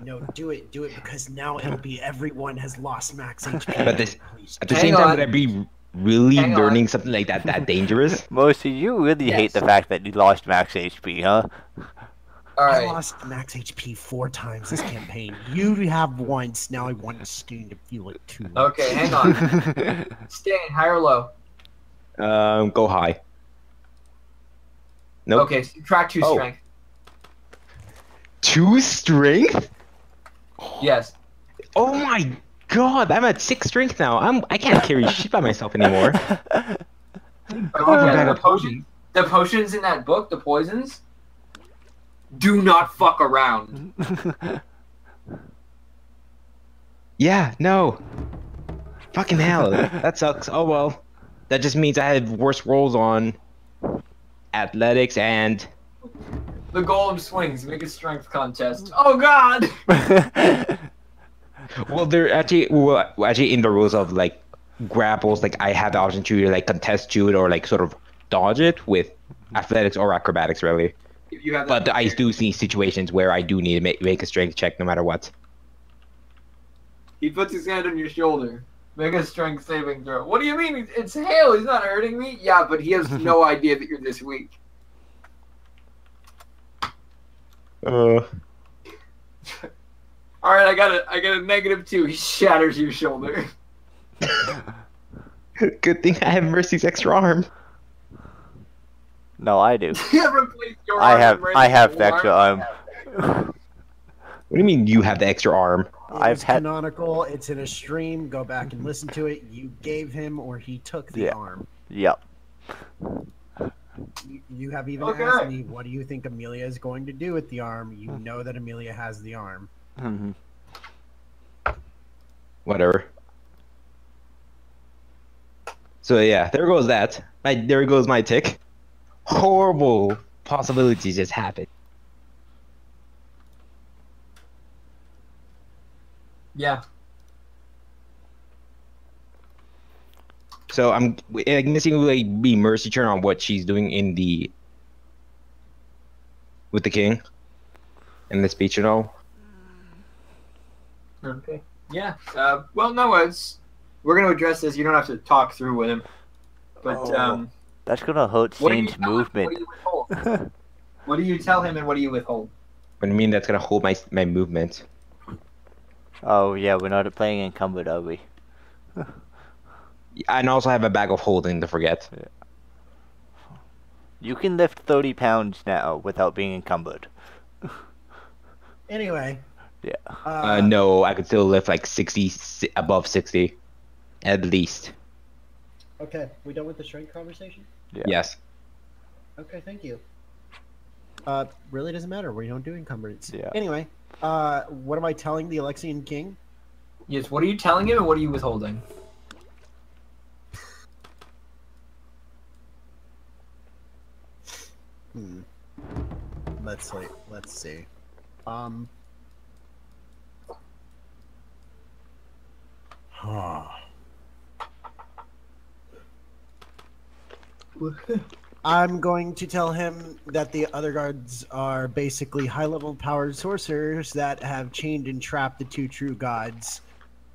No, do it because now it'll be everyone has lost max HP. But this, Please. at the Hang same time, on. would I be really Hang on. learning something like that dangerous? Mercy, you really hate the fact that you lost max HP, huh? all I right. lost max HP 4 times this campaign. You have once. Now I want Sting to feel it too. Okay, hang on. Stan, high or low? Go high. Nope. Okay, subtract 2 Oh. strength. 2 strength? Yes. Oh my god, I'm at 6 strength now. I can't carry shit by myself anymore. Okay, better the potions in that book, the poisons, do not fuck around. Yeah, no. Fucking hell, that sucks. Oh well. That just means I have worse rolls on athletics and The golem swings. Make a strength contest. Oh god! well, they're actually in the rules of like grapples. Like I have the option to either like contest shoot or like sort of dodge it with athletics or acrobatics, really. If you have that But I do see situations where I do need to make a strength check no matter what. He puts his hand on your shoulder. Make a strength saving throw. What do you mean? It's hail. He's not hurting me. Yeah, but he has no idea that you're this weak. Uh. All right, I got a -2. He shatters your shoulder. Good thing I have Mercy's extra arm. No, I do. Replace your I arm have with I have the Mercy's extra arm. What do you mean you have the extra arm? I've It's had canonical. It's in a stream. Go back and listen to it. You gave him or he took the Yeah. arm. yep. You have even Okay. asked me, what do you think Amelia is going to do with the arm? You know that Amelia has the arm. Mhm. Whatever. So yeah, there goes that. There goes my tick. Horrible possibilities just happened. Yeah. So I'm guessing it will like, be Mercy turn on what she's doing in the with the king. in the speech and all. Okay. Yeah. Well, no, we're gonna address this. You don't have to talk through with him. But Oh. That's gonna hurt what do you Shane's tell him? movement. What do you withhold? What do you tell him and what do you withhold? What do you mean that's gonna hold my movement? Oh yeah, we're not playing encumbered, are we? And also have a bag of holding to forget. You can lift 30 pounds now without being encumbered. Anyway. Yeah. No, I could still lift like 60, above 60, at least. Okay, we done with the strength conversation? Yeah. Yes. Okay, thank you. Really doesn't matter. We don't do encumbrance. Yeah. Anyway, what am I telling the Alexian king? Yes. What are you telling him and what are you withholding? Let's see. I'm going to tell him that the other guards are basically high-level powered sorcerers that have chained and trapped the two true gods,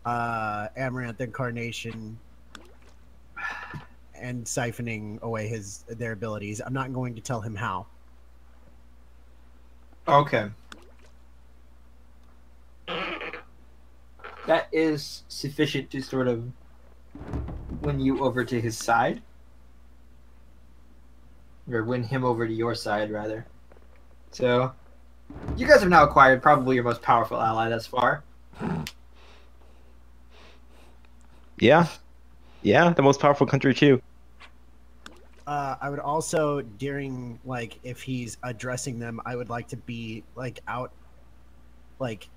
Amaranth Incarnation, and siphoning away their abilities. I'm not going to tell him how. Okay. That is sufficient to sort of win you over to his side. Or win him over to your side, rather. So, you guys have now acquired probably your most powerful ally thus far. Yeah. Yeah, the most powerful country too. I would also, during, like, if he's addressing them, I would like to be, like, out, like,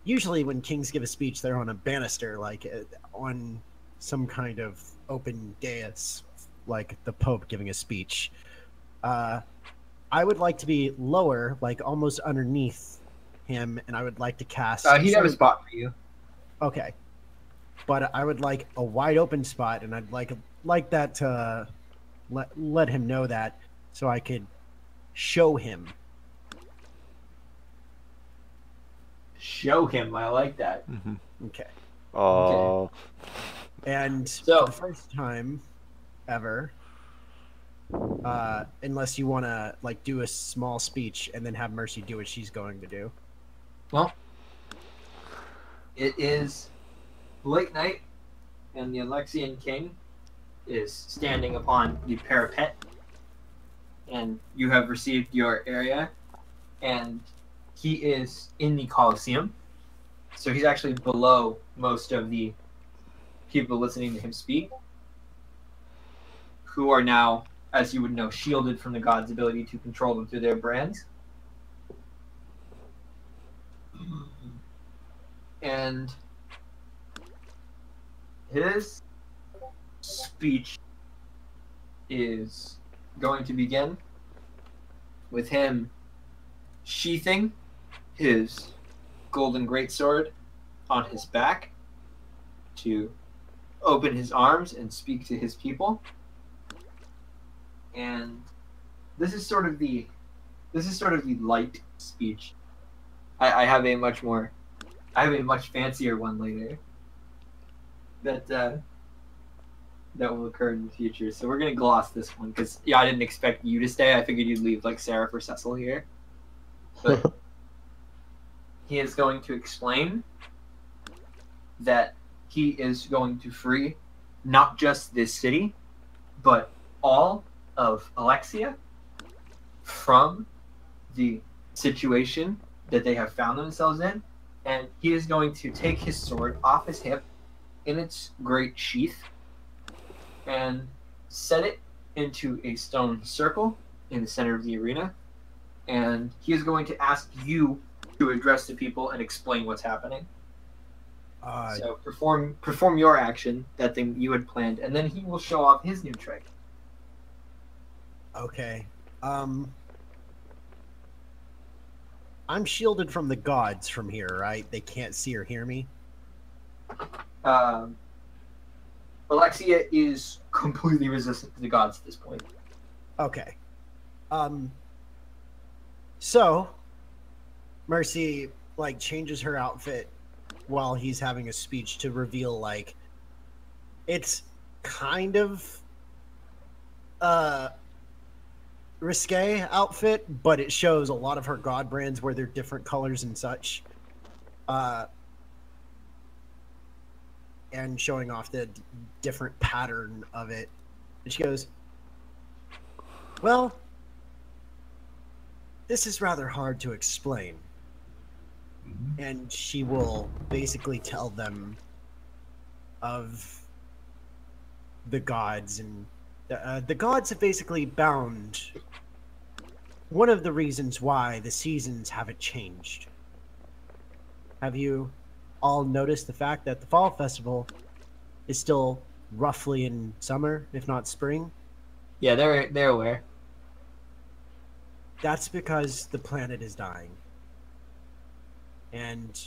usually when kings give a speech, they're on a banister, like, on some kind of open dais, like the Pope giving a speech. I would like to be lower, like, almost underneath him, and I would like to cast... He'd have a spot for you. Okay. But I would like a wide open spot, and I'd like that to... Let him know that so I could show him. Show him. I like that. Mm-hmm. Okay. Oh. Okay. And So, for the first time ever, unless you want to like do a small speech and then have Mercy do what she's going to do. well, it is late night, and the Alexian king is standing upon the parapet, and you have received your area, and he is in the Colosseum, so he's actually below most of the people listening to him speak, who are now, as you would know, shielded from the gods' ability to control them through their brands. And his speech is going to begin with him sheathing his golden greatsword on his back to open his arms and speak to his people. And this is sort of the light speech. I have a much fancier one later that will occur in the future. So we're gonna gloss this one because I didn't expect you to stay. I figured you'd leave like Sarah for Cecil here. But he is going to explain that he is going to free not just this city, but all of Alexia from the situation that they have found themselves in. And he is going to take his sword off his hip in its great sheath and set it into a stone circle in the center of the arena. And he is going to ask you to address the people and explain what's happening. So perform your action, that thing you had planned, and then he will show off his new trick. Okay. I'm shielded from the gods from here, right? They can't see or hear me. Alexia is completely resistant to the gods at this point. Okay. So Mercy like changes her outfit while he's having a speech to reveal like it's kind of uh risque outfit, but it shows a lot of her god brands where they're different colors and such. Uh and showing off the different pattern of it. And she goes, "Well, this is rather hard to explain." And she will basically tell them of the gods, and the gods have basically bound one of the reasons why the seasons haven't changed. Have you all noticed the fact that the fall festival is still roughly in summer, if not spring? Yeah, they're aware. That's because the planet is dying. And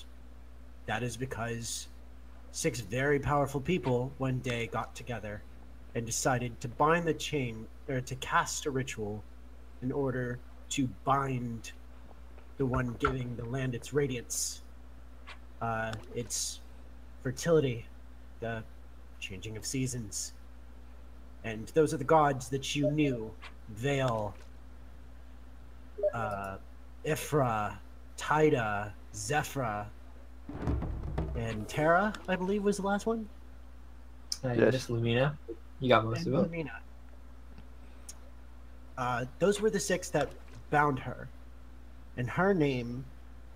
that is because 6 very powerful people one day got together and decided to bind the chain, or to cast a ritual in order to bind the one giving the land its radiance, its fertility, the changing of seasons. And those are the gods that you knew: Vale, Ifra, Tida, Zephyra, and Terra, I believe was the last one. Yes. Miss Lumina. You got most And of them. Lumina. Those were the 6 that bound her. And her name,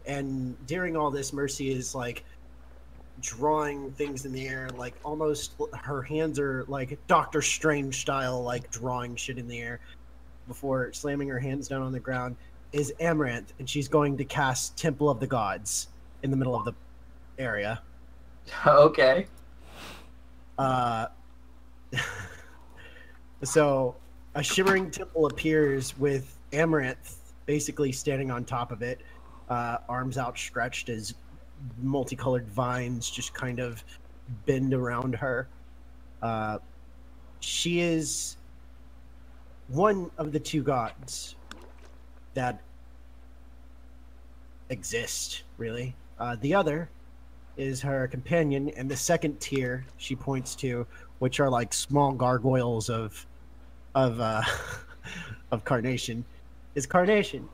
and during all this, Mercy is like drawing things in the air, like almost her hands are like Doctor Strange style, like drawing shit in the air before slamming her hands down on the ground, is Amaranth, and she's going to cast Temple of the Gods in the middle of the area. Okay. So a shimmering temple appears with Amaranth basically standing on top of it, arms outstretched as multicolored vines just kind of bend around her. She is one of the 2 gods that exist, really. The other is her companion, and the second tier she points to, which are like small gargoyles of of Carnation, is Carnation.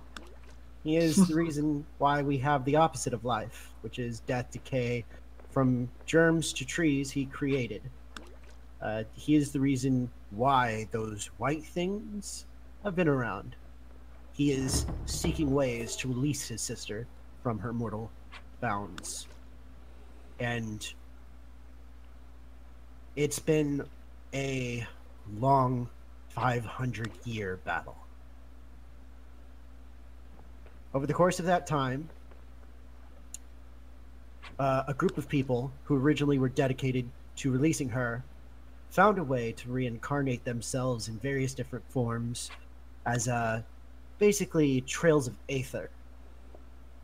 He is the reason why we have the opposite of life, which is death, decay. From germs to trees, he created. He is the reason why those white things have been around. He is seeking ways to release his sister from her mortal bounds. And it's been a long 500-year battle. Over the course of that time, a group of people who originally were dedicated to releasing her found a way to reincarnate themselves in various different forms as basically trails of aether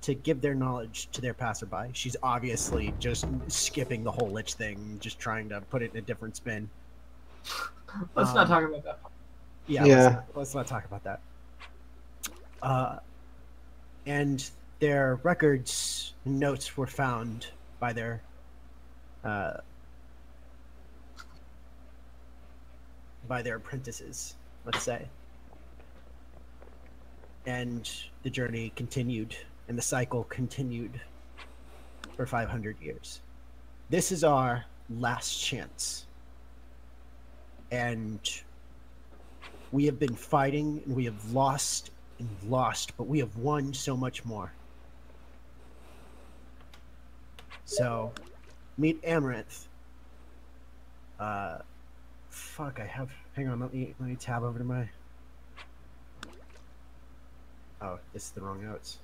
to give their knowledge to their passerby. She's obviously just skipping the whole lich thing, just trying to put it in a different spin. Let's not talk about that. Yeah. Let's not talk about that. And their records and notes were found by their apprentices, let's say. And the journey continued, and the cycle continued for 500 years. This is our last chance. And we have been fighting, and we have lost and lost, but we have won so much more. So, meet Amaranth. Hang on, let me tab over to my... Oh, this is the wrong notes.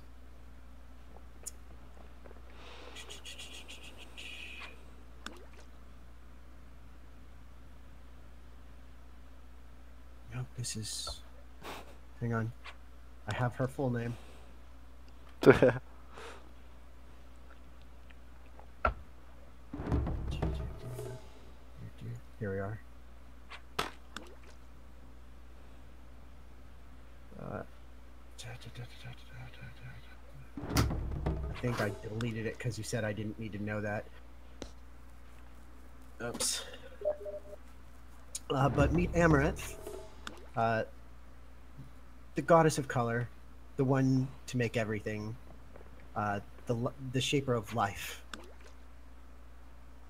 No, this is... Hang on. I have her full name. Here we are. think I deleted it because you said I didn't need to know that. Oops. But meet Amaranth, the goddess of color, the one to make everything, the shaper of life.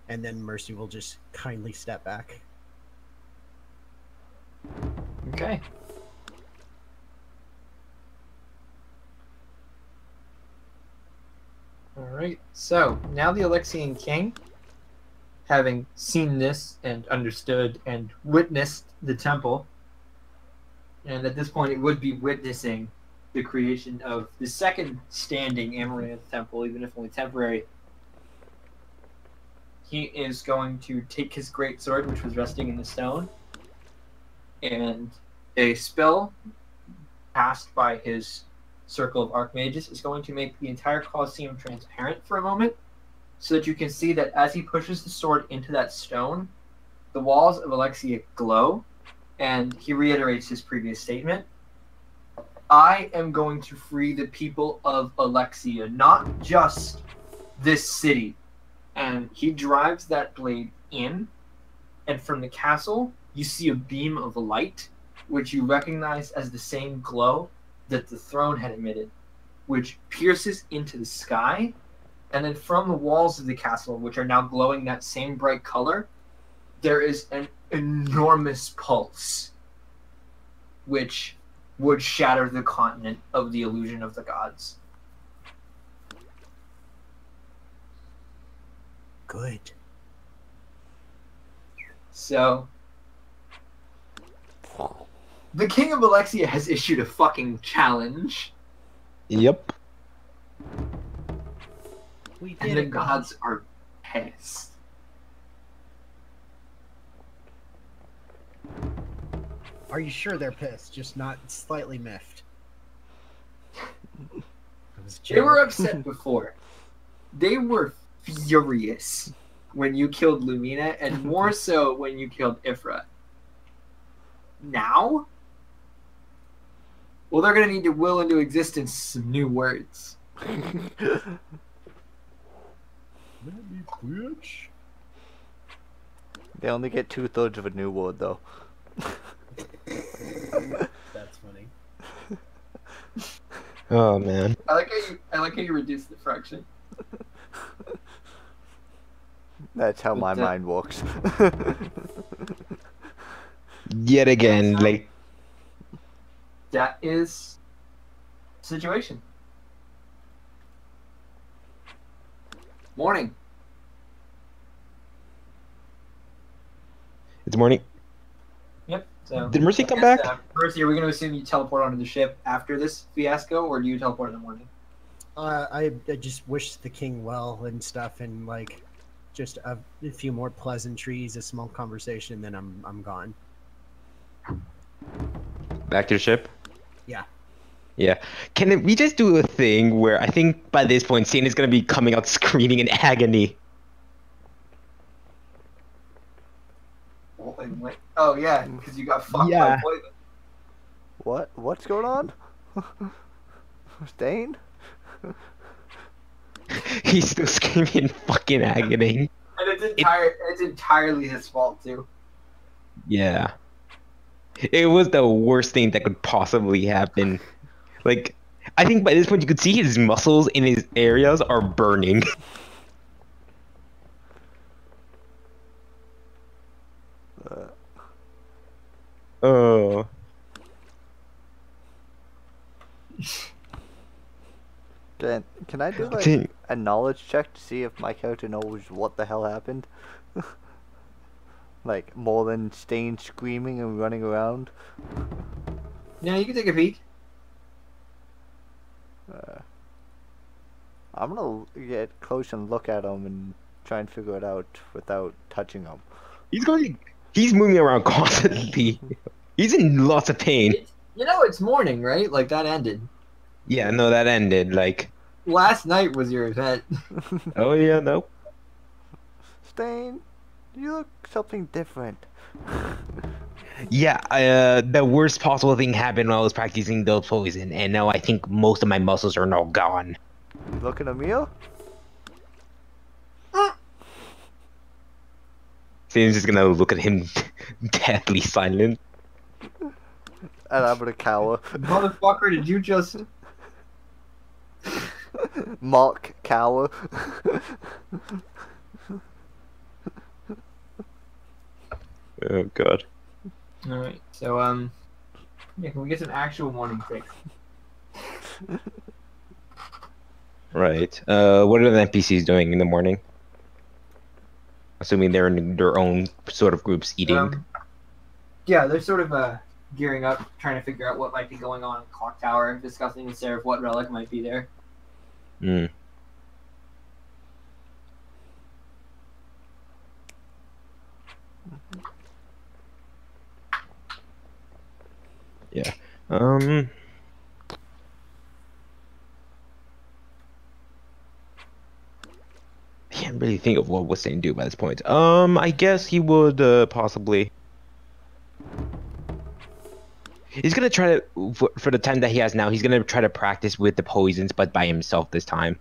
And then Mercy will just kindly step back. Okay. Alright, so now the Alexian king, having seen this and understood and witnessed the temple, and at this point it would be witnessing the creation of the second standing Amaranth temple, even if only temporary, he is going to take his great sword, which was resting in the stone, and a spell cast by his circle of archmages is going to make the entire Colosseum transparent for a moment, so that you can see that as he pushes the sword into that stone, the walls of Alexia glow, and he reiterates his previous statement. I am going to free the people of Alexia, not just this city. And he drives that blade in, and from the castle, you see a beam of light, which you recognize as the same glow that the throne had emitted, which pierces into the sky, and then from the walls of the castle, which are now glowing that same bright color, there is an enormous pulse, which would shatter the continent of the illusion of the gods. Good. So, the King of Alexia has issued a fucking challenge, Yep. We did and the it, gods are pissed. Are you sure they're pissed? Just not slightly miffed. They were upset before. They were furious when you killed Lumina, and more so when you killed Ifra. Now? Well, they're going to need to will into existence some new words. They only get 2/3 of a new word though. That's funny. Oh man. I like how you reduce the fraction. That's how But, my mind works. Yet again, like That is the situation. Morning. it's morning. Yep. So Did Mercy come Yes, back? Mercy, are we going to assume you teleport onto the ship after this fiasco, or do you teleport in the morning? I just wish the king well and stuff, and like just a few more pleasantries, a small conversation, then I'm gone. Back to the ship? Yeah. Yeah. We just do a thing where I think by this point Satan is gonna be coming out screaming in agony? Oh yeah, because you got fucked Yeah. by poison. What? What's going on? Stain? He's still screaming in fucking agony. And it's entirely his fault too. Yeah. It was the worst thing that could possibly happen. Like, I think by this point you could see his muscles in his areas are burning. Oh. Can I do like Dang. a knowledge check to see if my character knows what the hell happened? Like more than Stain screaming and running around. Yeah, you can take a peek. I'm gonna get close and look at him and try and figure it out without touching him. He's moving around constantly. He's in lots of pain. It's morning, right? Like that ended. Yeah, no, that ended. Like, Last night was your event. oh yeah, no. Stain, you look something different. Yeah, the worst possible thing happened while I was practicing the poison, and now I think most of my muscles are now gone. Looking at Mio? Seems just gonna look at him deathly silent. And I'm gonna cower. Motherfucker, did you just... Mock cower. Oh god. Alright, so, yeah, can we get some actual morning fix? Right. What are the NPCs doing in the morning? Assuming they're in their own sort of groups eating. Yeah, they're sort of, gearing up, trying to figure out what might be going on in the clock tower, discussing with Sarah what relic might be there. Hmm. Yeah. I can't really think of what Weston do by this point. I guess he would possibly. He's gonna try to for the time that he has now. He's gonna try to practice with the poisons, but by himself this time.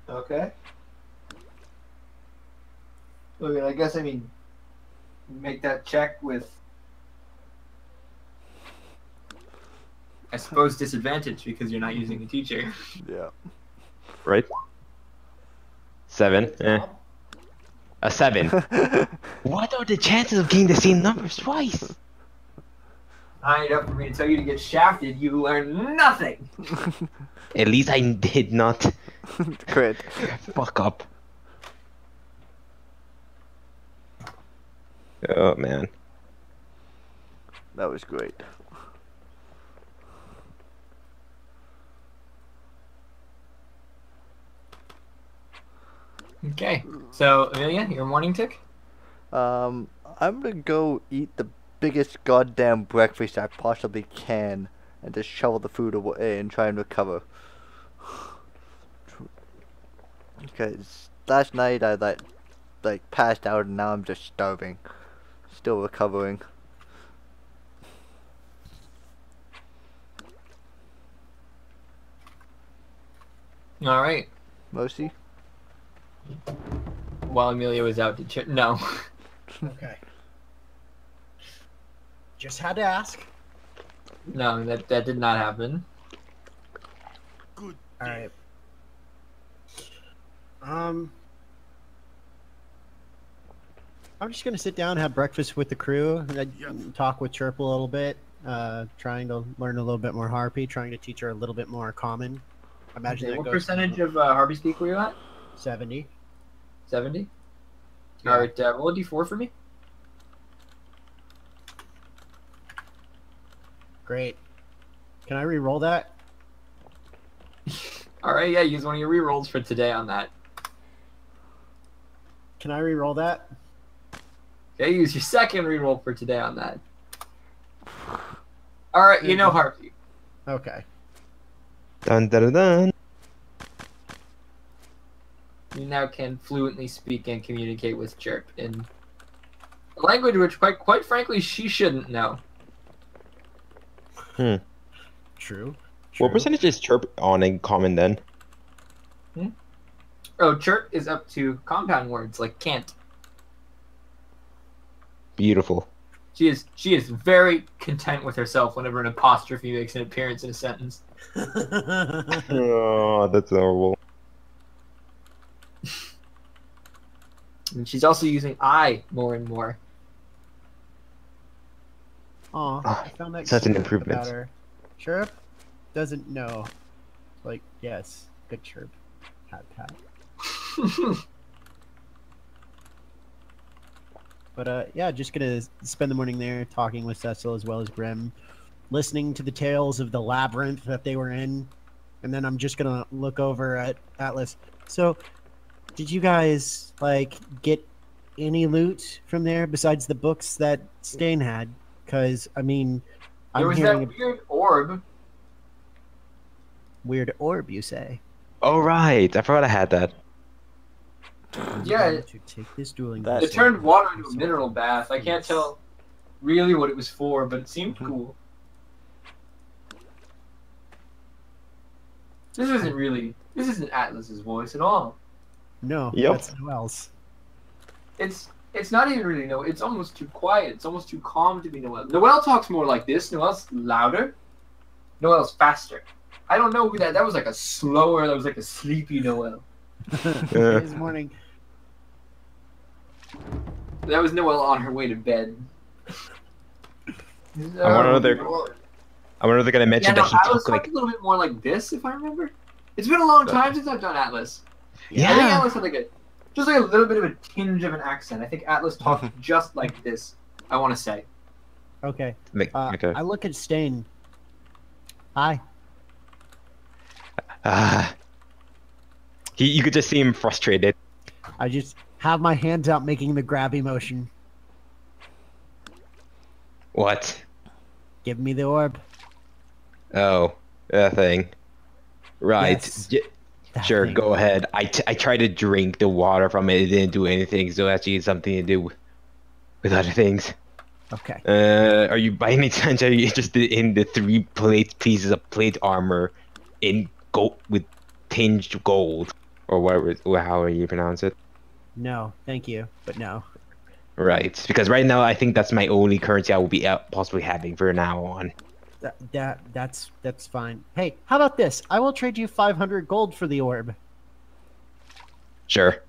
Okay. Look, I guess, make that check with, I suppose, disadvantage because you're not using a teacher. Yeah. Right. 7. A 7. What are the chances of getting the same numbers twice? Not enough for me to tell you to get shafted. You learn nothing. At least I did not Crit. fuck up. Oh man. That was great. Okay, so Amelia, your morning tick? I'm gonna go eat the biggest goddamn breakfast I possibly can and just shovel the food away and try and recover. Because last night I like passed out and now I'm just starving. Still recovering. All right. Mercy? While Amelia was out to no. Okay. Just had to ask. No, that did not happen. All right. I'm just gonna sit down, and have breakfast with the crew, and talk with Chirp a little bit, trying to learn a little bit more Harpy, trying to teach her a little bit more Common. I imagine Okay, that what goes percentage of Harvey speak were you at? 70. 70? Yeah. All right, roll a d4 for me. Great. Can I re-roll that? All right, yeah, use one of your rerolls for today on that. Can I re-roll that? Okay, use your second reroll for today on that. All right, you know Harvey. Okay. Dun dun dun dun. You now can fluently speak and communicate with Chirp in a language which, quite frankly, she shouldn't know. True. What percentage is Chirp on in Common then? Oh, Chirp is up to compound words like can't. Beautiful. She is very content with herself whenever an apostrophe makes an appearance in a sentence. Oh, that's horrible. And she's also using I more and more. Aw, I found that Such an cute improvement. about her. Chirp doesn't know. Like, yes, good Chirp. Pat. But yeah, just gonna spend the morning there talking with Cecil as well as Grim, listening to the tales of the labyrinth that they were in, and then I'm just gonna look over at Atlas. So, did you guys get any loot from there besides the books that Stain had? Because There I'm was hearing that weird orb. weird orb. You say? Oh right, I forgot I had that. Yeah, I'm going to take this dueling. That- it turned water into a mineral bath. I can't tell really what it was for, but it seemed cool. This isn't Atlas's voice at all. No, Yep. that's Noel's. It's not even really Noel. It's almost too quiet. It's almost too calm to be Noel. Noel talks more like this. Noel's louder. Noel's faster. I don't know who that. That was like a slower. That was like a sleepy Noel. This morning. That was Noel on her way to bed. I wonder if they're gonna mention Yeah, no, that he Atlas took like. talked a little bit more like this, if I remember. It's been a long time since I've done Atlas. I think Yeah. Atlas had just like a little bit of a tinge of an accent. I think Atlas talked just like this. I want to say. Okay. Okay. I look at Stain. Hi. You could just see him frustrated. I just have my hands out making the grabby motion. What? Give me the orb. Oh, that thing. Right. Yes. That Sure, thing. go ahead. I tried to drink the water from it. It didn't do anything, so actually it's something to do with other things. Okay. Are you by any chance are you interested in the 3 pieces of plate armor in gold with tinged gold or whatever, or however you pronounce it? No, thank you, but no. Right, because right now I think that's my only currency I will be possibly having for now on. That's fine. Hey, how about this? I will trade you 500 gold for the orb. Sure.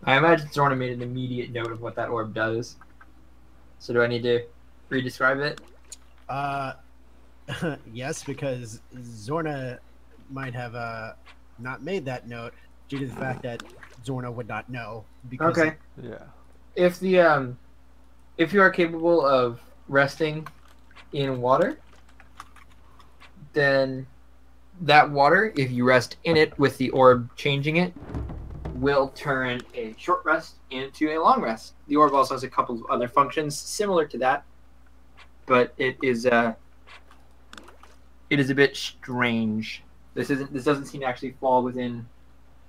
I imagine Zorna made an immediate note of what that orb does. So do I need to re-describe it? Yes, because Zorna might have not made that note due to the fact that Zorna would not know. Because Okay. Yeah. If the if you are capable of resting in water, then that water, if you rest in it with the orb changing it, will turn a short rest into a long rest. The orb also has a couple of other functions similar to that, but it is a bit strange. This doesn't seem to actually fall within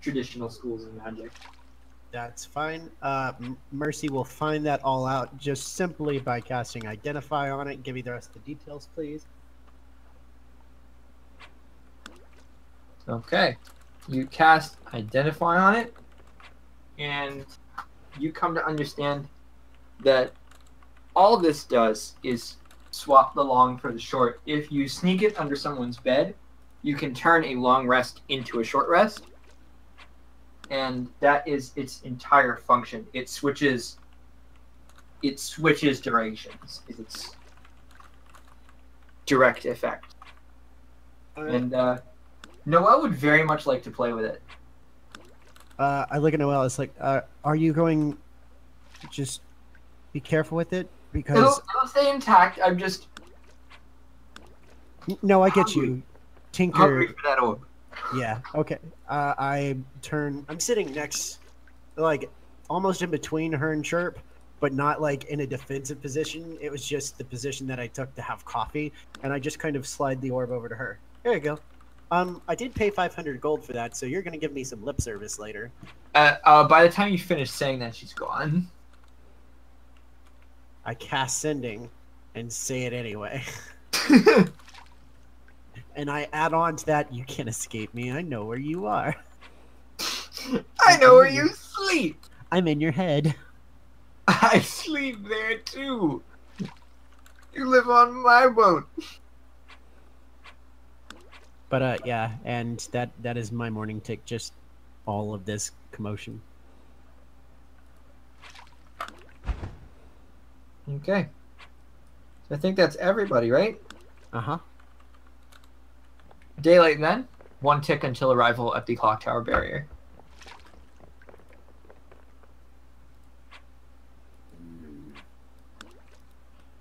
traditional schools of magic. That's fine. Mercy will find that all out just simply by casting Identify on it. Give me the rest of the details, please. Okay. You cast Identify on it, and you come to understand that all this does is swap the long for the short. If you sneak it under someone's bed, you can turn a long rest into a short rest, and that is its entire function. It switches durations, is its direct effect. And Noel would very much like to play with it. I look at Noel. It's like, are you going? Just be careful with it because It'll stay intact. I'm just no, I get you, Tinker. hungry for that orb. Yeah. Okay. I'm sitting next, like, almost in between her and Chirp, but not like in a defensive position. It was just the position that I took to have coffee, and I just kind of slide the orb over to her. There you go. I did pay 500 gold for that, so you're gonna give me some lip service later. By the time you finish saying that, she's gone. I cast sending, and say it anyway. And I add on to that, you can't escape me. I know where you are. I know where you sleep. I'm in your head. I sleep there too. You live on my boat. But yeah, and that is my morning tick. Just all of this commotion. Okay. So I think that's everybody, right? Uh-huh. Daylight then. 1 tick until arrival at the clock tower barrier.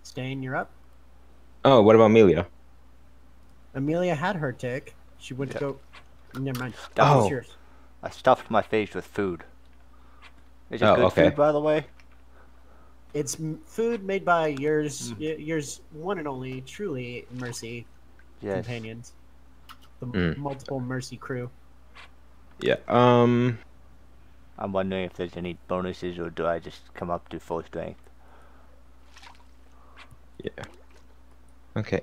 Stain, you're up. Oh, what about Amelia? Amelia had her tick. She went to Yeah. go. Never mind. Oh. What's yours? I stuffed my face with food. Is it Oh, good okay. food, by the way? It's food made by yours, Mm. yours one and only, truly Mercy Yes. companions. The Mm. multiple Mercy crew. Yeah. I'm wondering if there's any bonuses, or do I just come up to full strength? Yeah. Okay.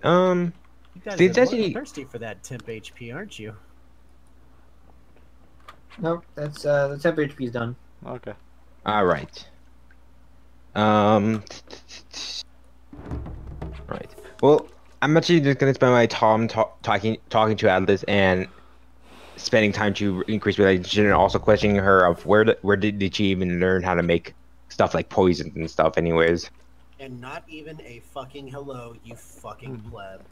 You guys Since are actually- thirsty for that temp HP, aren't you? Nope, that's the temp HP is done. Okay. All right. Right. Well, I'm actually just gonna spend my time talking to Atlas and spending time to increase relationship, and also questioning her of where did she even learn how to make stuff like poisons and stuff. Anyways, And not even a fucking hello, you fucking pleb.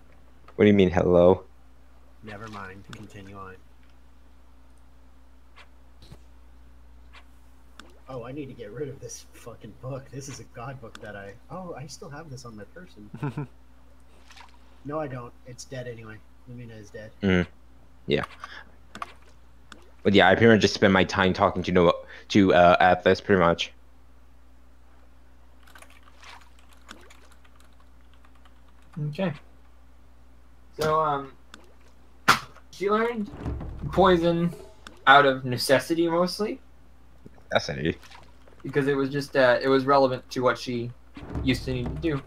what do you mean hello? Never mind. Continue on. Oh, I need to get rid of this fucking book. This is a god book that I still have this on my person. No, I don't. It's dead anyway. Lumina is dead. Yeah. But yeah, I pretty much just spend my time talking to Atlas pretty much. Okay. So, she learned poison out of necessity mostly, That's it. because it was just it was relevant to what she used to need to do.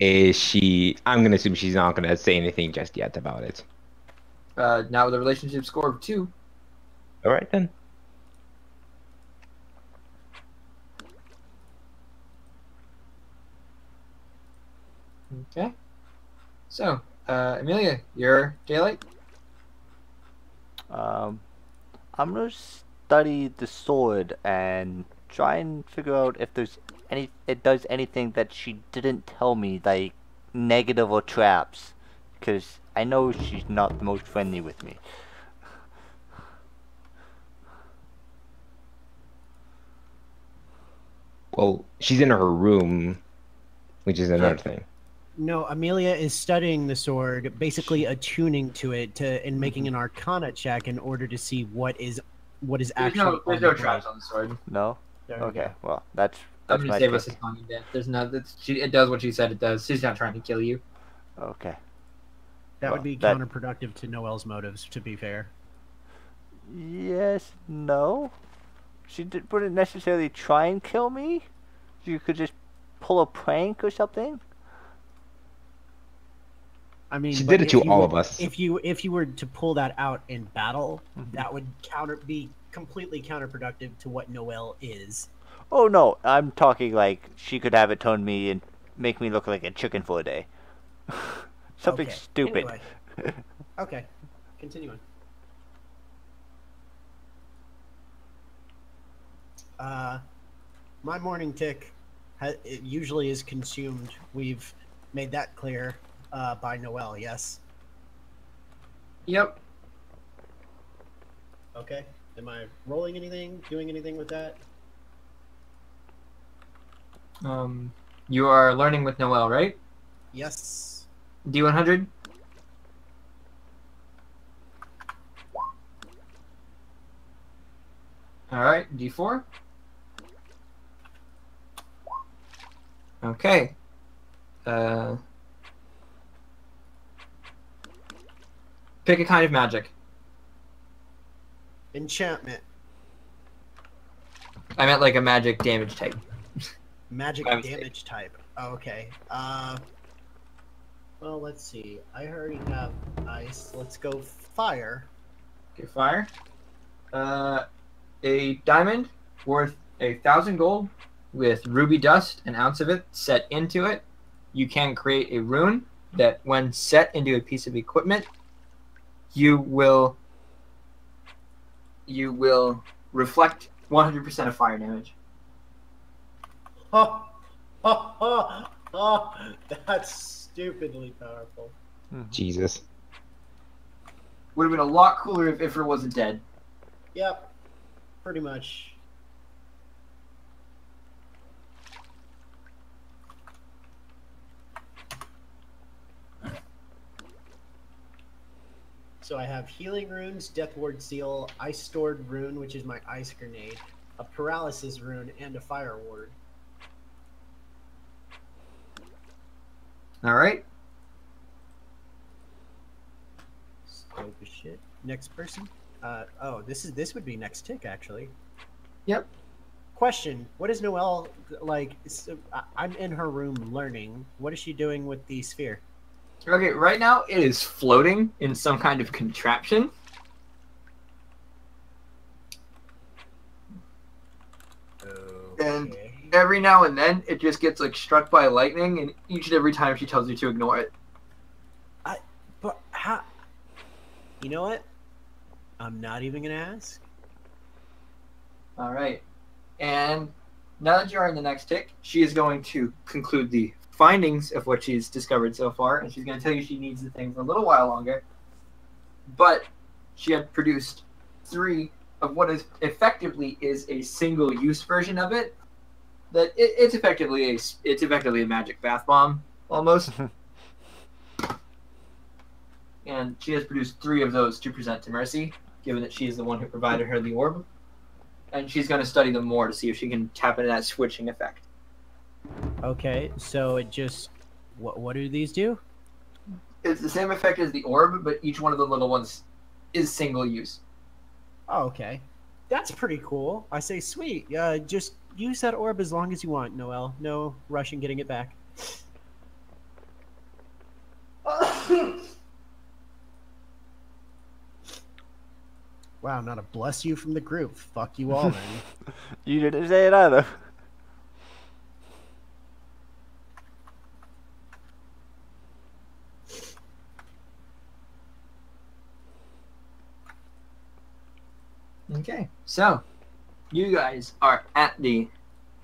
Is she? I'm gonna assume she's not gonna say anything just yet about it. Now with a relationship score of 2. All right then. Okay. So, Amelia, your daylight. I'm gonna study the sword and try and figure out if it does anything that she didn't tell me, like negative or traps, because I know she's not the most friendly with me. Well, she's in her room, which is another thing. No, Amelia is studying the sword, basically attuning to it and making an Arcana check in order to see what is actually. There's no traps on the sword. No. There we Okay. go. Well, that's I'm gonna my save us a take. song death. There's no. It does what she said it does. She's not trying to kill you. Okay. That Well, would be that- counterproductive to Noelle's motives, to be fair. Yes. No. Wouldn't necessarily try and kill me. You could just pull a prank or something. I mean, She but did it if to you all were- of us. If you were to pull that out in battle, that would be completely counterproductive to what Noelle is. Oh no, I'm talking like she could have it turn me and make me look like a chicken for a day. Something Okay, stupid. anyway. Okay, continuing. My morning tick it usually is consumed. We've made that clear by Noelle, yes? Yep. Okay. Am I rolling anything, doing anything with that? You are learning with Noelle, right? Yes. D100. All right, D4. Okay. Pick a kind of magic. Enchantment. I meant like a magic damage type. Magic My mistake. damage type. Oh, okay. Well, let's see. I already have ice. Let's go fire. Okay, fire. A diamond worth 1,000 gold with ruby dust, an ounce of it, set into it. You can create a rune that, when set into a piece of equipment, you will reflect 100% of fire damage. Oh, oh, oh, oh, that's stupidly powerful. Jesus. Would have been a lot cooler if it wasn't dead. Yep, pretty much. So I have healing runes, death ward seal, ice stored rune, which is my ice grenade, a paralysis rune, and a fire ward. All right. Dope as shit. Next person. Oh, this would be next tick actually. Yep. Question: what is Noelle like? I'm in her room learning. What is she doing with the sphere? Okay, right now it is floating in some kind of contraption. And Okay. every now and then it just gets like struck by lightning, and each and every time she tells you to ignore it. But how? You know what? I'm not even gonna ask. All right. And now that you are in the next tick, she is going to conclude the findings of what she's discovered so far, and she's going to tell you she needs the thing for a little while longer. But she had produced 3 of what is effectively is a single-use version of it. That it's effectively a magic bath bomb almost. And she has produced 3 of those to present to Mercy, given that she is the one who provided her the orb. And she's going to study them more to see if she can tap into that switching effect. Okay, so it just what do these do? It's the same effect as the orb, but each one of the little ones is single use. Oh, okay. That's pretty cool. I say, sweet. Just use that orb as long as you want, Noelle. No rush in getting it back. Wow, not a bless you from the group. Fuck you all, man. You didn't say it either. Okay, so you guys are at the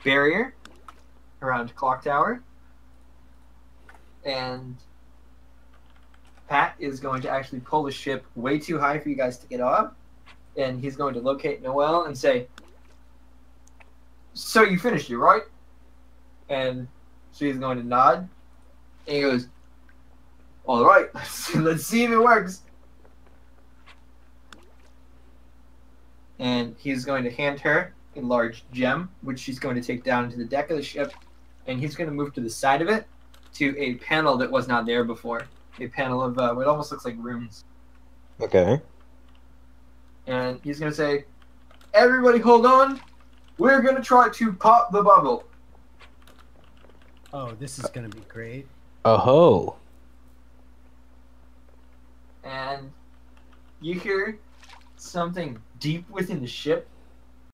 barrier around Clock Tower, and Pat is going to actually pull the ship way too high for you guys to get off, and he's going to locate Noelle and say, "So you finished it, right?" And she's going to nod, and he goes, "All right, let's see if it works." And he's going to hand her a large gem, which she's going to take down into the deck of the ship, and he's going to move to the side of it to a panel that was not there before. A panel of what almost looks like runes. Okay. And he's going to say, "Everybody hold on. We're going to try to pop the bubble." Oh, this is gonna be great. Oh. And you hear something deep within the ship